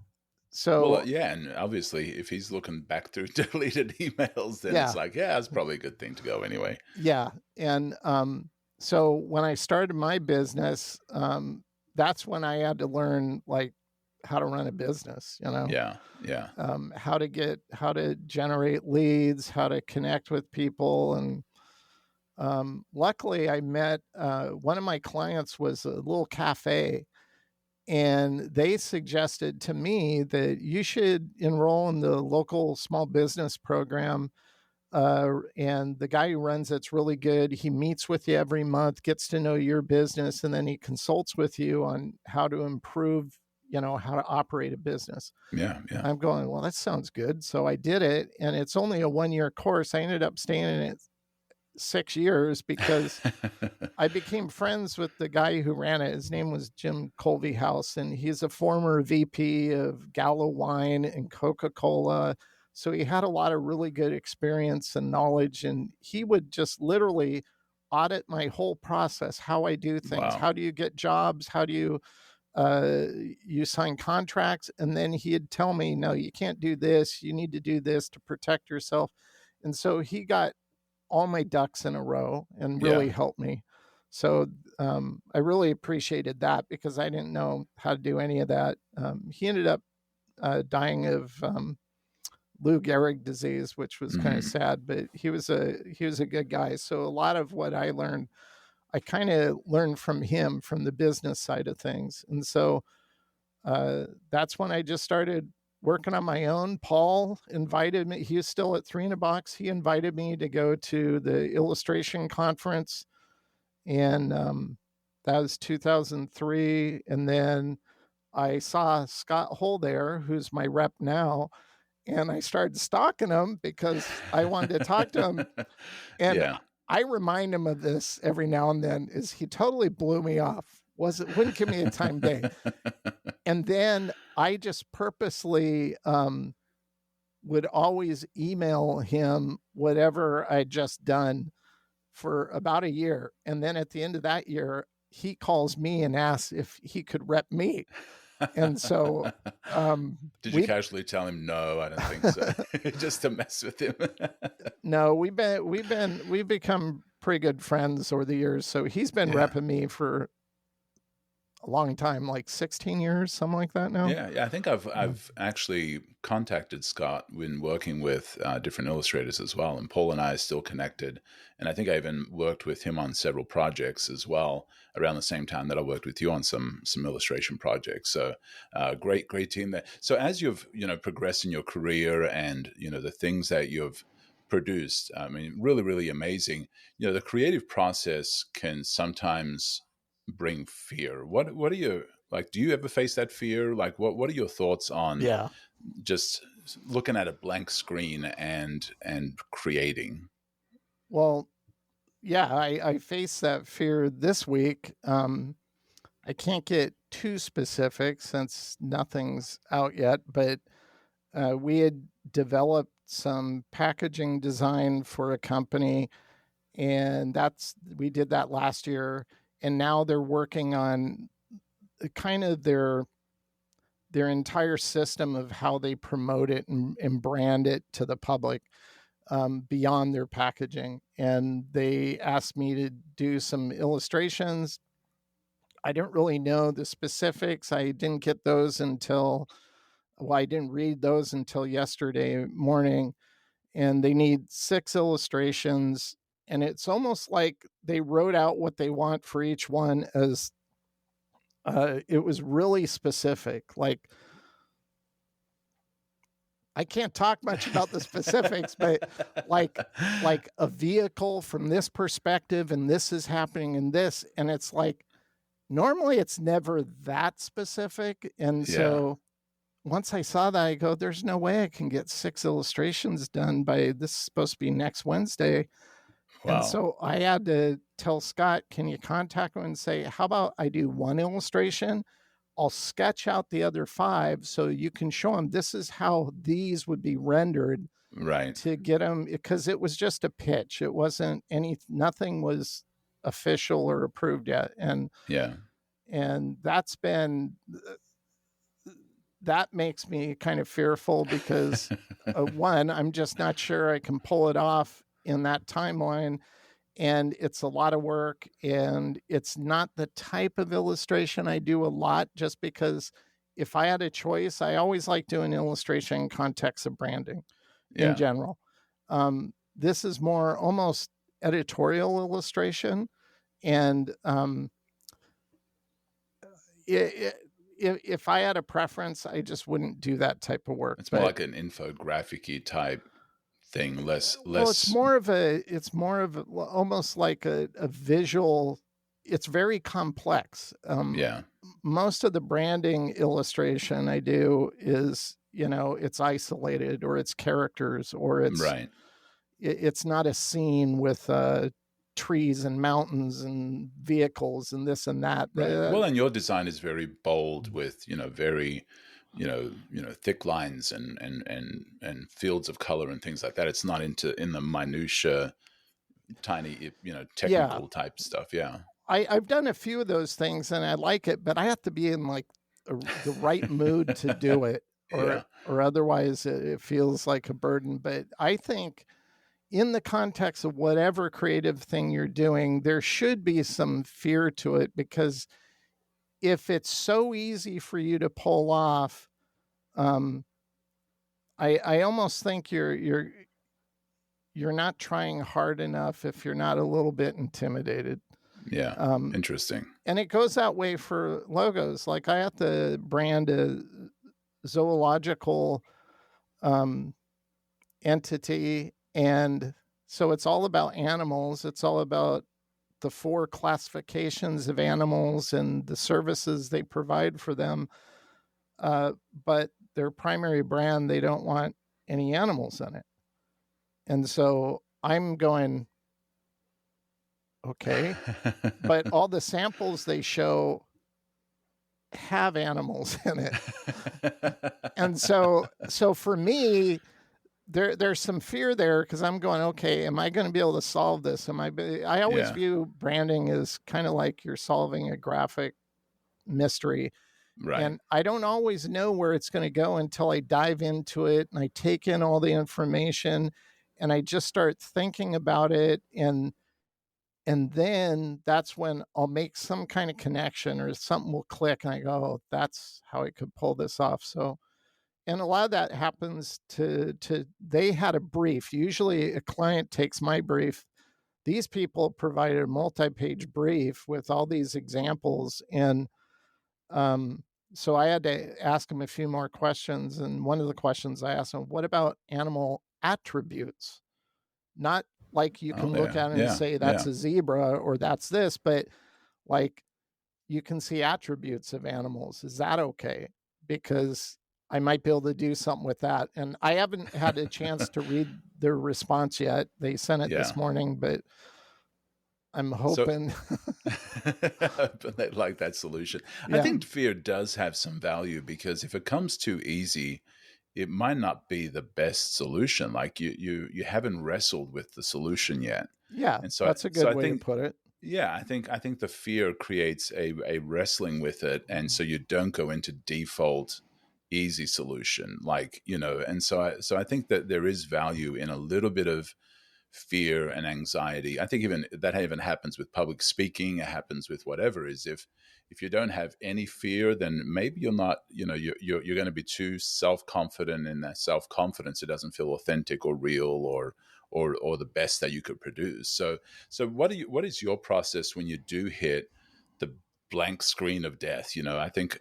So yeah, and obviously, if he's looking back through deleted emails, then it's yeah, like, yeah, it's probably a good thing to go anyway. yeah. And so when I started my business, that's when I had to learn like how to run a business, Yeah, yeah. how to generate leads, how to connect with people. And luckily I met one of my clients was a little cafe, and they suggested to me that you should enroll in the local small business program. And the guy who runs it's really good. He meets with you every month, gets to know your business, and then he consults with you on how to improve, how to operate a business. Yeah, yeah. I'm going, well, that sounds good. So I did it, and it's only a 1 year course. I ended up staying in it 6 years because I became friends with the guy who ran it. His name was Jim Colbyhouse, and he's a former VP of Gallo Wine and Coca-Cola. So he had a lot of really good experience and knowledge, and he would just literally audit my whole process, how I do things. Wow. How do you get jobs? How do you sign contracts? And then he'd tell me, no, you can't do this. You need to do this to protect yourself. And so he got all my ducks in a row and Yeah. really helped me. So I really appreciated that because I didn't know how to do any of that. He ended up dying of Lou Gehrig disease, which was kind of Hmm. sad, but he was a good guy. So a lot of what I learned I kind of learned from him from the business side of things. And so that's when I just started working on my own. Paul invited me. He was still at Three in a Box. He invited me to go to the illustration conference, and that was 2003. And then I saw Scott Hull there, who's my rep now, and I started stalking him because I wanted to talk to him. And Yeah. I remind him of this every now and then. Is he totally blew me off? Wouldn't give me a time of day. And then I just purposely would always email him whatever I'd just done for about a year. And then at the end of that year, he calls me and asks if he could rep me. And so Did you we casually tell him no? I don't think so. Just to mess with him. no, we've become pretty good friends over the years. So he's been Yeah. repping me for a long time, like 16 years, something like that now. Yeah, I think I've actually contacted Scott when working with different illustrators as well, and Paul and I are still connected. And I think I even worked with him on several projects as well around the same time that I worked with you on some illustration projects. So great team there. So as you've progressed in your career and the things that you've produced, I mean, really amazing. The creative process can sometimes bring fear. What are you like? Do you ever face that fear? Like, what are your thoughts on Yeah. just looking at a blank screen and creating? Well, yeah, I faced that fear this week. I can't get too specific since nothing's out yet, but we had developed some packaging design for a company, and we did that last year. And now they're working on kind of their entire system of how they promote it and brand it to the public, beyond their packaging. And they asked me to do some illustrations. I didn't really know the specifics. I didn't get those until, well, I didn't read those until yesterday morning. And they need 6 illustrations. And it's almost like they wrote out what they want for each one, as it was really specific. Like, I can't talk much about the specifics, but like a vehicle from this perspective, and this is happening in this, and it's like normally it's never that specific. And Yeah. so once I saw that, I go, there's no way I can get 6 illustrations done by this is supposed to be next Wednesday. And Wow. so I had to tell Scott, can you contact him and say, how about I do 1 illustration? I'll sketch out the other 5 so you can show him this is how these would be rendered, Right. to get him, because it was just a pitch. It wasn't nothing was official or approved yet. Yeah. And that makes me kind of fearful because one, I'm just not sure I can pull it off in that timeline. And it's a lot of work, and it's not the type of illustration I do a lot, just because if I had a choice, I always like doing illustration in context of branding in Yeah. general. This is more almost editorial illustration. And if I had a preference, I just wouldn't do that type of work. It's more But like an infographic-y type thing, less well, it's less. more of almost like a visual. It's very complex. Yeah. Most of the branding illustration I do is, it's isolated, or it's characters, or Right. it's not a scene with trees and mountains and vehicles and this and that. Right. Well, and your design is very bold with, very, thick lines and fields of color and things like that. It's not in the minutia, tiny, Yeah, technical type stuff. Yeah. I've done a few of those things and I like it, but I have to be in like the right mood to do it, Yeah. or otherwise it feels like a burden. But I think in the context of whatever creative thing you're doing, there should be some fear to it, because if it's so easy for you to pull off, um, I almost think you're not trying hard enough if you're not a little bit intimidated. Yeah. Um, Interesting. and it goes that way for logos. Like I have to brand a zoological um, entity, and so it's all about animals. It's all about the 4 classifications of animals and the services they provide for them. But their primary brand, they don't want any animals in it. And so I'm going, okay, but all the samples they show have animals in it. And so for me, there's some fear there because I'm going, okay, am I going to be able to solve this? I always Yeah. view branding as kind of like you're solving a graphic mystery. Right. And I don't always know where it's going to go until I dive into it and I take in all the information and I just start thinking about it. And then that's when I'll make some kind of connection or something will click and I go, oh, that's how I could pull this off. So, and a lot of that happens to they had a brief. Usually a client takes my brief. These people provided a multi-page brief with all these examples. And um, so I had to ask them a few more questions. And one of the questions I asked them, what about animal attributes? Not like you Oh, can look yeah. at it and Yeah. say that's Yeah. a zebra or that's this, but like you can see attributes of animals. Is that okay? Because I might be able to do something with that. And I haven't had a chance to read their response yet. They sent it this Yeah. morning, but I'm So, hoping. but they like that solution. I Yeah. think fear does have some value because if it comes too easy, it might not be the best solution. Like you haven't wrestled with the solution yet, Yeah. and That's a so good I way to think put it. yeah, I think the fear creates a wrestling with it, and so you don't go into default easy solution like and so I think that there is value in a little bit of fear and anxiety. I think even happens with public speaking. It happens with whatever. Is if you don't have any fear, then maybe you're not. You're going to be too self confident. In that self confidence, it doesn't feel authentic or real or the best that you could produce. So what is your process when you do hit the blank screen of death? I think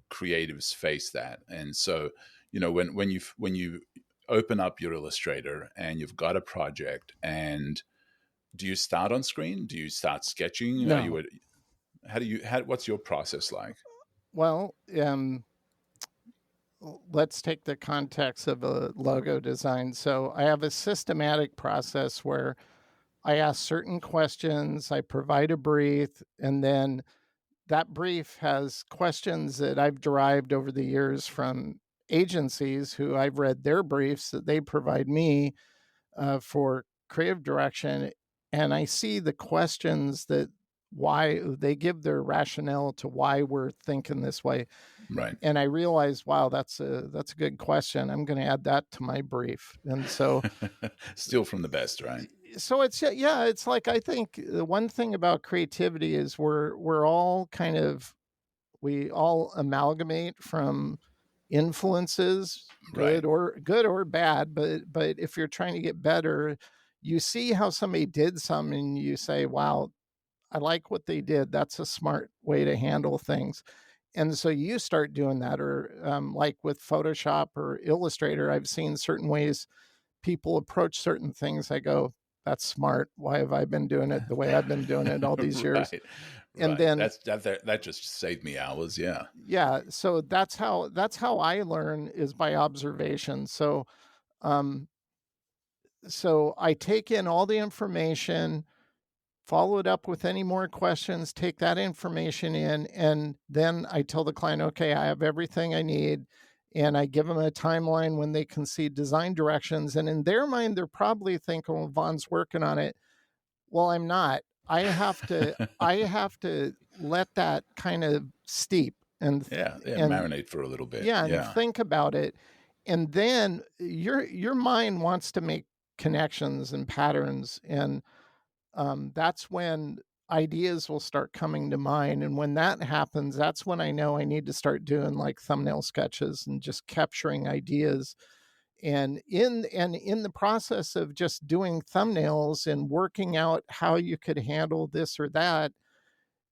creatives face that, and so when you open up your Illustrator and you've got a project, and do you start on screen? Do you start sketching? Are No. you what's your process like? Well, let's take the context of a logo design. So I have a systematic process where I ask certain questions, I provide a brief, and then that brief has questions that I've derived over the years from agencies who I've read their briefs that they provide me for creative direction. And I see the questions that why they give their rationale to why we're thinking this way. Right. And I realized, wow, that's a good question. I'm going to add that to my brief. And so Steal from the best, right? yeah, it's like I think the one thing about creativity is we're all kind of we all amalgamate from influences, Right. good or bad, but if you're trying to get better, you see how somebody did something and you say, wow, I like what they did. That's a smart way to handle things. And so you start doing that, or like with Photoshop or Illustrator, I've seen certain ways people approach certain things. I go, that's smart. Why have I been doing it the way I've been doing it all these years? Right. And Right. then, That just saved me hours. Yeah. yeah, so that's how I learn is by observation. Um, so I take in all the information, follow it up with any more questions, take that information in, and then I tell the client, okay, I have everything I need. And I give them a timeline when they can see design directions. And in their mind, they're probably thinking, well, Vaughn's working on it. Well, I'm not. I have to let that kind of steep Yeah. Yeah. and Marinate for a little bit. yeah, and Yeah. think about it. And then your mind wants to make connections and patterns, and that's when ideas will start coming to mind. And when that happens, that's when I know I need to start doing like thumbnail sketches and just capturing ideas. And in the process of just doing thumbnails and working out how you could handle this or that,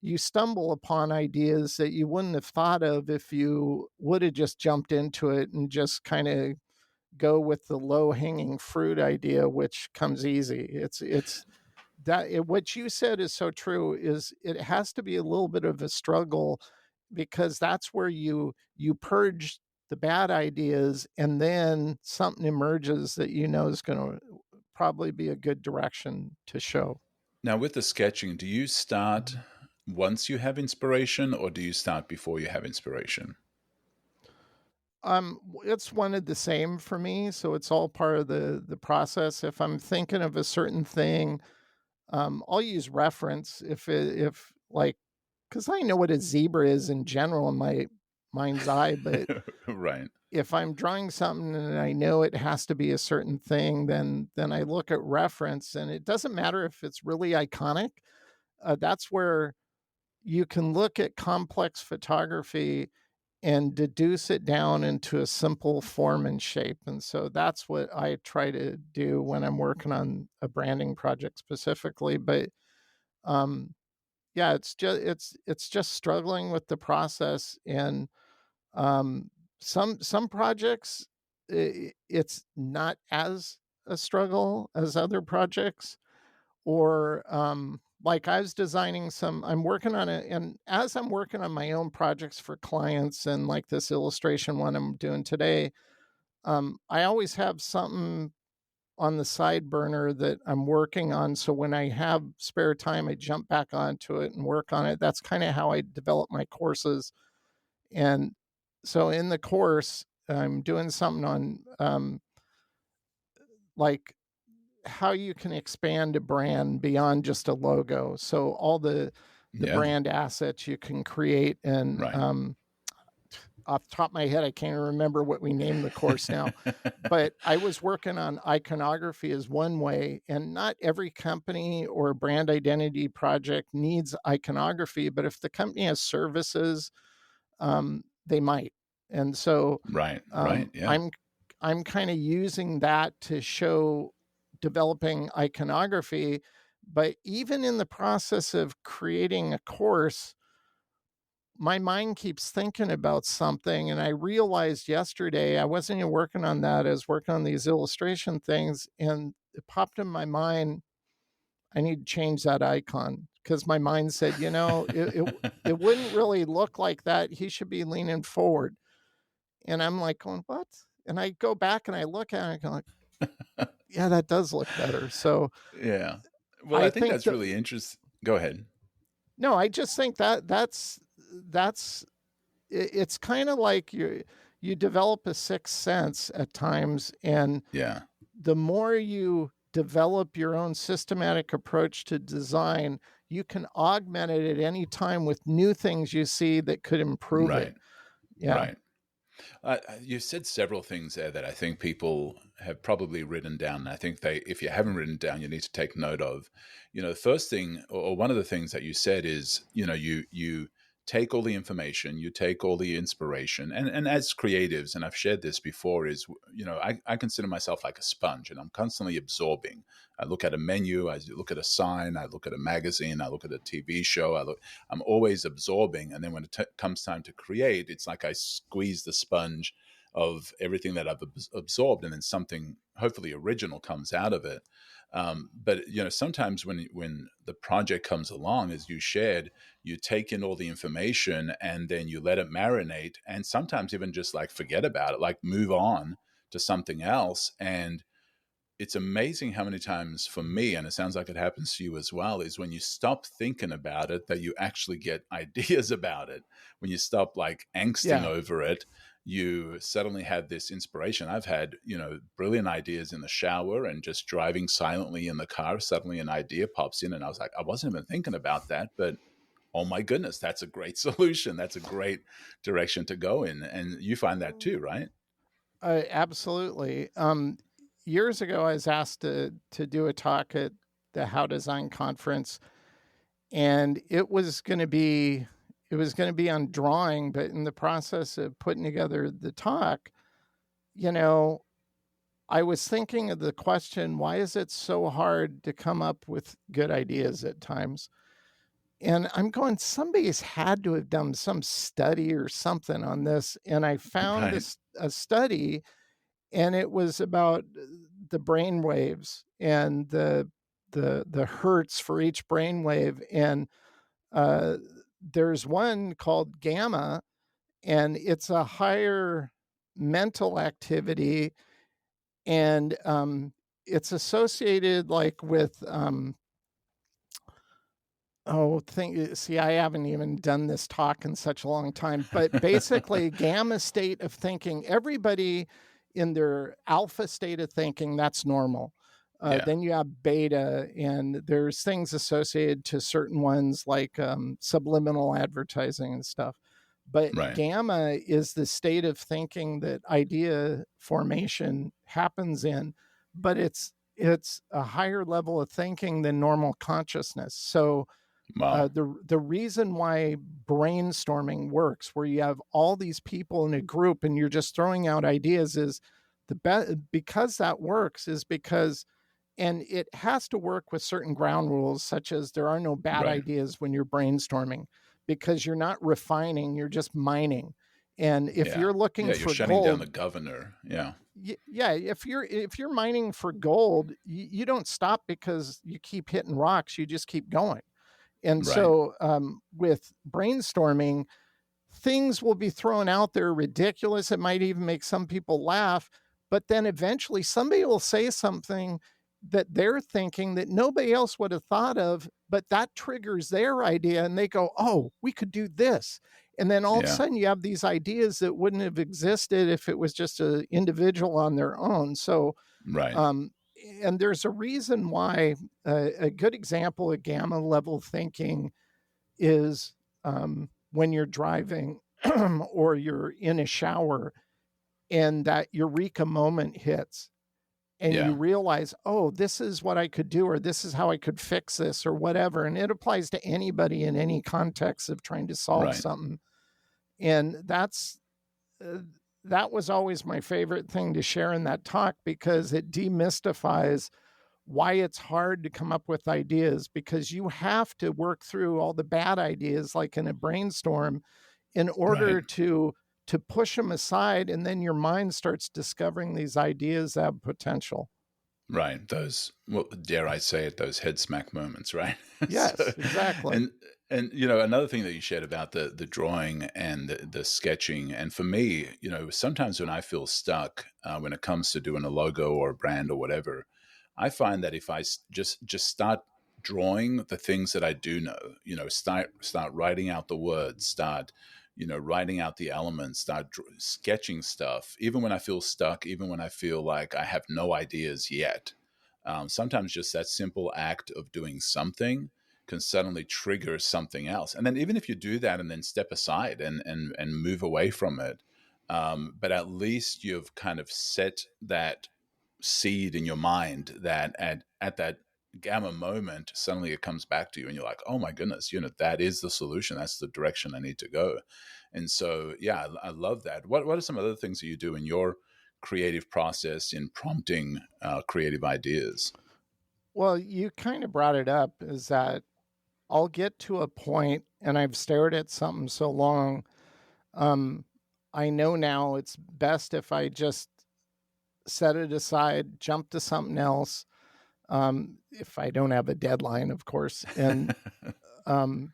you stumble upon ideas that you wouldn't have thought of if you would have just jumped into it and just kind of go with the low hanging fruit idea, which comes easy. It's that what you said is so true. Is it has to be a little bit of a struggle, because that's where you purge the bad ideas, and then something emerges that is going to probably be a good direction to show. Now, with the sketching, do you start once you have inspiration, or do you start before you have inspiration? It's one of the same for me, so it's all part of the process. If I'm thinking of a certain thing, I'll use reference if like, because I know what a zebra is in general in my mind's eye, but Right. if I'm drawing something and I know it has to be a certain thing, then I look at reference, and it doesn't matter if it's really iconic. That's where you can look at complex photography and deduce it down into a simple form and shape. And so that's what I try to do when I'm working on a branding project specifically. But um, yeah, it's just struggling with the process. And some projects, it's not as a struggle as other projects. Or like I was designing I'm working on it, and as I'm working on my own projects for clients, and like this illustration one I'm doing today, I always have something on the side burner that I'm working on. So when I have spare time, I jump back onto it and work on it. That's kind of how I develop my courses. And so in the course, I'm doing something on like how you can expand a brand beyond just a logo. So all the Yeah. brand assets you can create. And Right. off the top of my head, I can't remember what we named the course now, but I was working on iconography as one way, and not every company or brand identity project needs iconography, but if the company has services, they might. And so Right. Right. um, Yeah. I'm I'm kind of using that to show developing iconography. But even in the process of creating a course, my mind keeps thinking about something. And I realized yesterday I wasn't even working on that. I was working on these illustration things, and it popped in my mind, I need to change that icon, because my mind said, it wouldn't really look like that. He should be leaning forward. And I'm like going, what? And I go back and I look at it and go like, yeah, that does look better. So Yeah. Well, I I think think that's that, really interesting. Go ahead. no, I just think that's it's kind of like you develop a sixth sense at times. And Yeah. the more you develop your own systematic approach to design, you can augment it at any time with new things you see that could improve it. Right. Yeah. Right. You said several things there that I think people have probably written down. And I think if you haven't written down, you need to take note of. The first thing, or one of the things that you said is, you take all the information, you take all the inspiration, and as creatives, and I've shared this before, is I consider myself like a sponge, and I'm constantly absorbing. I look at a menu, I look at a sign, I look at a magazine, I look at a TV show, I'm always absorbing. And then when it comes time to create, it's like I squeeze the sponge of everything that I've absorbed, and then something hopefully original comes out of it. But sometimes when the project comes along, as you shared, you take in all the information and then you let it marinate, and sometimes even just like forget about it, like move on to something else. And it's amazing how many times for me, and it sounds like it happens to you as well, is when you stop thinking about it, that you actually get ideas about it. When you stop like angsting Yeah. over it, you suddenly have this inspiration. I've had, brilliant ideas in the shower and just driving silently in the car. Suddenly an idea pops in, and I was like, I wasn't even thinking about that, but oh my goodness, that's a great solution. That's a great direction to go in. And you find that too, right? Absolutely. Years ago, I was asked to do a talk at the How Design conference, and it was going to be on drawing. But in the process of putting together the talk, you know, I was thinking of the question, why is it so hard to come up with good ideas at times? And I'm going, somebody's had to have done some study or something on this. And I found Right. this a study, and it was about the brain waves and the hertz for each brain wave. And uh, there's one called gamma, and it's a higher mental activity, and it's associated like with oh, see, I haven't even done this talk in such a long time, but basically, gamma state of thinking, everybody in their alpha state of thinking, that's normal. Yeah. Then you have beta, and there's things associated to certain ones like subliminal advertising and stuff. But Right. gamma is the state of thinking that idea formation happens in, but it's a higher level of thinking than normal consciousness. So Wow. the reason why brainstorming works, where you have all these people in a group and you're just throwing out ideas, is because that works is because, and it has to work with certain ground rules, such as there are no bad Right. ideas when you're brainstorming, because you're not refining, you're just mining. And if Yeah. you're looking Yeah. You're for shutting down the gold, governor. Yeah. yeah, if you're mining for gold, you don't stop because you keep hitting rocks, you just keep going. And Right. so with brainstorming, things will be thrown out there ridiculous. It might even make some people laugh. But then eventually somebody will say something that they're thinking that nobody else would have thought of, but that triggers their idea. And they go, oh, we could do this. And then all of a Yeah. sudden you have these ideas that wouldn't have existed if it was just an individual on their own. So Right. um, and there's a reason why a good example of gamma level thinking is when you're driving or you're in a shower and that eureka moment hits and you Yeah. realize, oh, this is what I could do, or this is how I could fix this, or whatever. And it applies to anybody in any context of trying to solve Right. something. And uh, that was always my favorite thing to share in that talk, because it demystifies why it's hard to come up with ideas, because you have to work through all the bad ideas like in a brainstorm in Right. order to push them aside, and then your mind starts discovering these ideas that have potential. Right. Those, what dare I say it, those head smack moments, right? So, Yes, exactly. and another thing that you shared about the drawing and the sketching, and for me, sometimes when I feel stuck, when it comes to doing a logo or a brand or whatever, I find that if I just start drawing the things that I do know, start writing out the words, start writing out the elements, start sketching stuff, even when I feel stuck, even when I feel like I have no ideas yet. Sometimes just that simple act of doing something can suddenly trigger something else. And then even if you do that and then step aside and move away from it, but at least you've kind of set that seed in your mind that at that gamma moment, suddenly it comes back to you and you're like, oh my goodness, that is the solution. That's the direction I need to go. And so, yeah, I love that. What are some other things that you do in your creative process in prompting creative ideas? Well, you kind of brought it up, is that I'll get to a point and I've stared at something so long. Um, I know now it's best if I just set it aside, jump to something else. If I don't have a deadline, of course. And um,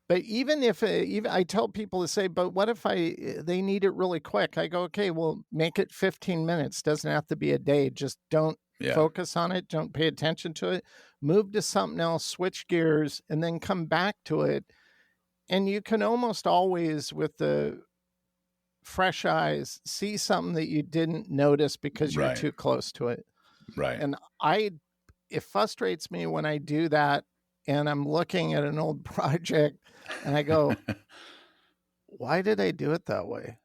but even if even I tell people to say, but what if they need it really quick? I go, okay, well, make it 15 minutes. Doesn't have to be a day. Just don't Yeah. focus on it. Don't pay attention to it. Move to something else, switch gears, and then come back to it. And you can almost always, with the fresh eyes, see something that you didn't notice because you're Right. too close to it. Right. And it frustrates me when I do that and I'm looking at an old project and I go, why did I do it that way?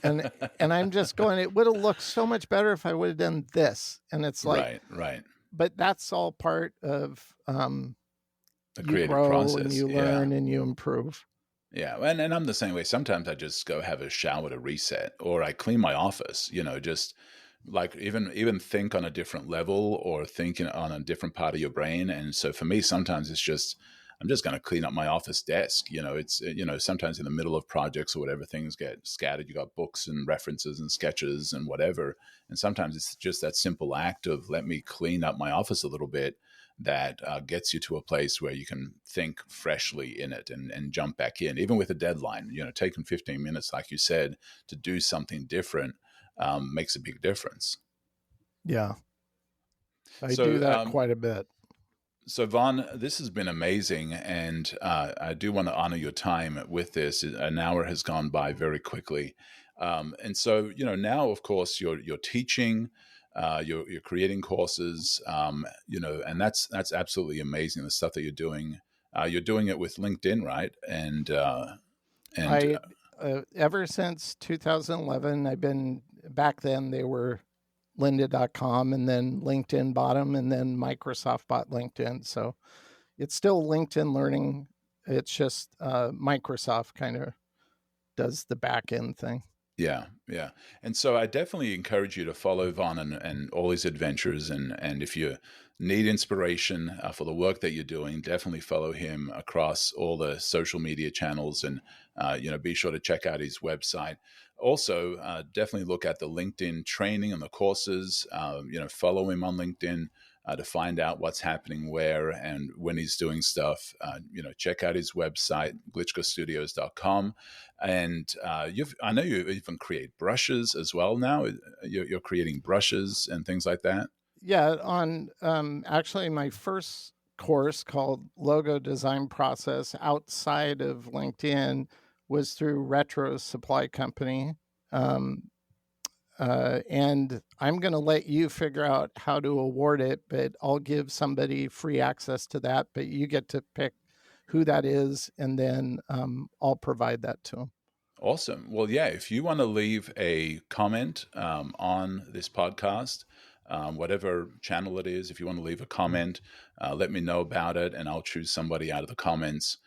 And I'm just going, it would have looked so much better if I would have done this. And it's like, Right. Right. but that's all part of The you creative grow and process. you Yeah. learn and you improve. Yeah, and I'm the same way. Sometimes I just go have a shower to reset, or I clean my office. Just like even think on a different level, or thinking on a different part of your brain. And so for me, sometimes it's just I'm just going to clean up my office desk. It's, sometimes in the middle of projects or whatever, things get scattered. You got books and references and sketches and whatever. And sometimes it's just that simple act of let me clean up my office a little bit that gets you to a place where you can think freshly in it and jump back in, even with a deadline. Taking 15 minutes, like you said, to do something different makes a big difference. Yeah, I do So, that quite a bit. So, Vaughn, this has been amazing, and I do want to honor your time with this. An hour has gone by very quickly, and so now, of course, you're teaching, you're creating courses, and that's absolutely amazing. The stuff that you're doing it with LinkedIn, right? And I ever since 2011, I've been back then. They were lynda.com, and then LinkedIn bought them, and then Microsoft bought LinkedIn. So it's still LinkedIn Learning. It's just Microsoft kind of does the back end thing. Yeah, yeah. And so I definitely encourage you to follow Vaughn and all his adventures. And if you need inspiration for the work that you're doing, definitely follow him across all the social media channels and, be sure to check out his website. Also, definitely look at the LinkedIn training and the courses. Follow him on LinkedIn to find out what's happening where and when he's doing stuff. Check out his website, glitchkastudios.com. And I know you even create brushes as well now. You're creating brushes and things like that. Yeah, on actually my first course called Logo Design Process outside of LinkedIn was through Retro Supply Company. Um, and I'm going to let you figure out how to award it, but I'll give somebody free access to that. But you get to pick who that is, and then I'll provide that to them. Awesome. Well, yeah, if you want to leave a comment on this podcast, whatever channel it is, if you want to leave a comment, let me know about it, and I'll choose somebody out of the comments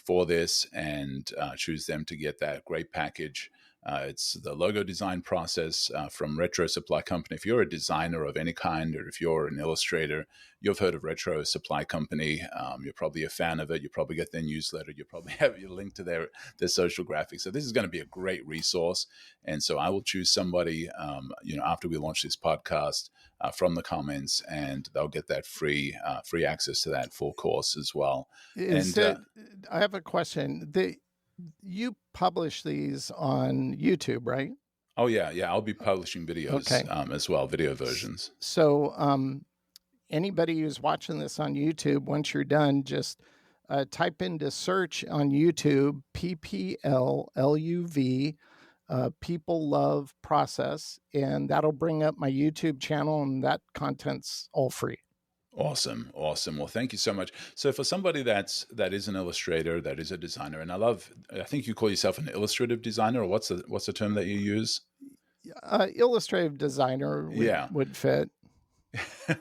for this and choose them to get that great package. It's the logo design process from Retro Supply Company. If you're a designer of any kind, or if you're an illustrator, you've heard of Retro Supply Company. You're probably a fan of it. You probably get their newsletter. You probably have your link to their social graphics. So this is going to be a great resource. And so I will choose somebody, after we launch this podcast from the comments, and they'll get that free access to that full course as well. Is it? I have a question. You publish these on YouTube, right? Oh yeah. I'll be publishing videos Okay. As well, video versions. So anybody who's watching this on YouTube, once you're done, just type into search on YouTube PPLLUV. People Love Process, and that'll bring up my YouTube channel, and that content's all free. Awesome. Well, thank you so much. So for somebody that is an illustrator, that is a designer, and I think you call yourself an illustrative designer, or what's the term that you use? Illustrative designer would fit.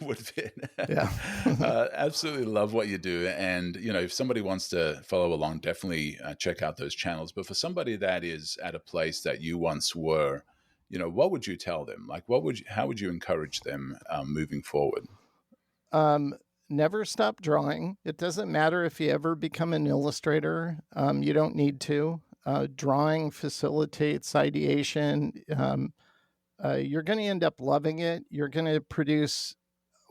Would fit. Yeah. Absolutely love what you do. And, if somebody wants to follow along, definitely check out those channels. But for somebody that is at a place that you once were, what would you tell them? Like, how would you encourage them moving forward? Never stop drawing. It doesn't matter if you ever become an illustrator. You don't need to. Drawing facilitates ideation. You're going to end up loving it. You're going to produce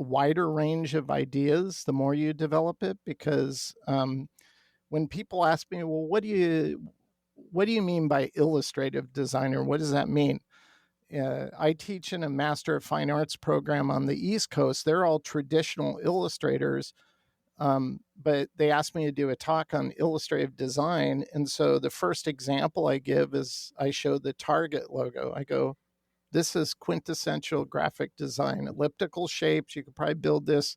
a wider range of ideas the more you develop it, because when people ask me, well, what do you mean by illustrative designer? What does that mean? I teach in a Master of Fine Arts program on the East Coast. They're all traditional illustrators, but they asked me to do a talk on illustrative design. And so the first example I give is I show the Target logo. I go, this is quintessential graphic design, elliptical shapes. You could probably build this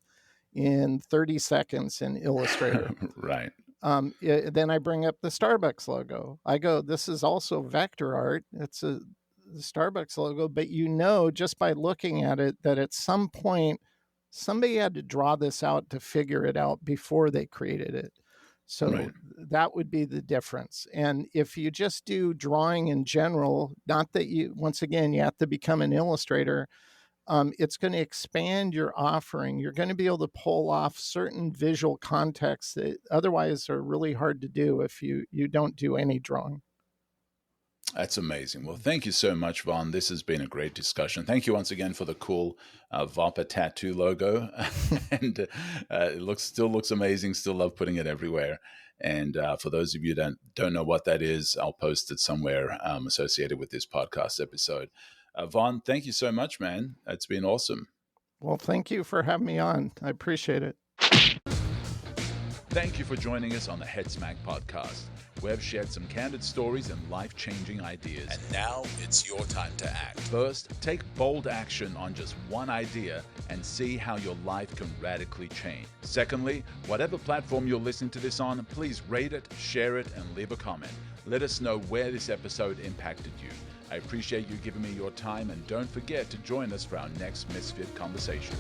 in 30 seconds in Illustrator. Right. Then I bring up the Starbucks logo. I go, this is also vector art. It's the Starbucks logo, but just by looking at it that at some point somebody had to draw this out to figure it out before they created it. So that would be the difference. And if you just do drawing in general, not that once again, you have to become an illustrator. it's going to expand your offering. You're going to be able to pull off certain visual contexts that otherwise are really hard to do if you don't do any drawing. That's amazing. Well, thank you so much, Vaughn. This has been a great discussion. Thank you once again for the cool Vapa tattoo logo. And it still looks amazing. Still love putting it everywhere. And for those of you that don't know what that is, I'll post it somewhere associated with this podcast episode. Vaughn, thank you so much, man. It's been awesome. Well, thank you for having me on. I appreciate it. Thank you for joining us on the Head Smack podcast. We've shared some candid stories and life-changing ideas. And now it's your time to act. First, take bold action on just one idea and see how your life can radically change. Secondly, whatever platform you're listening to this on, please rate it, share it, and leave a comment. Let us know where this episode impacted you. I appreciate you giving me your time, and don't forget to join us for our next Misfit conversation.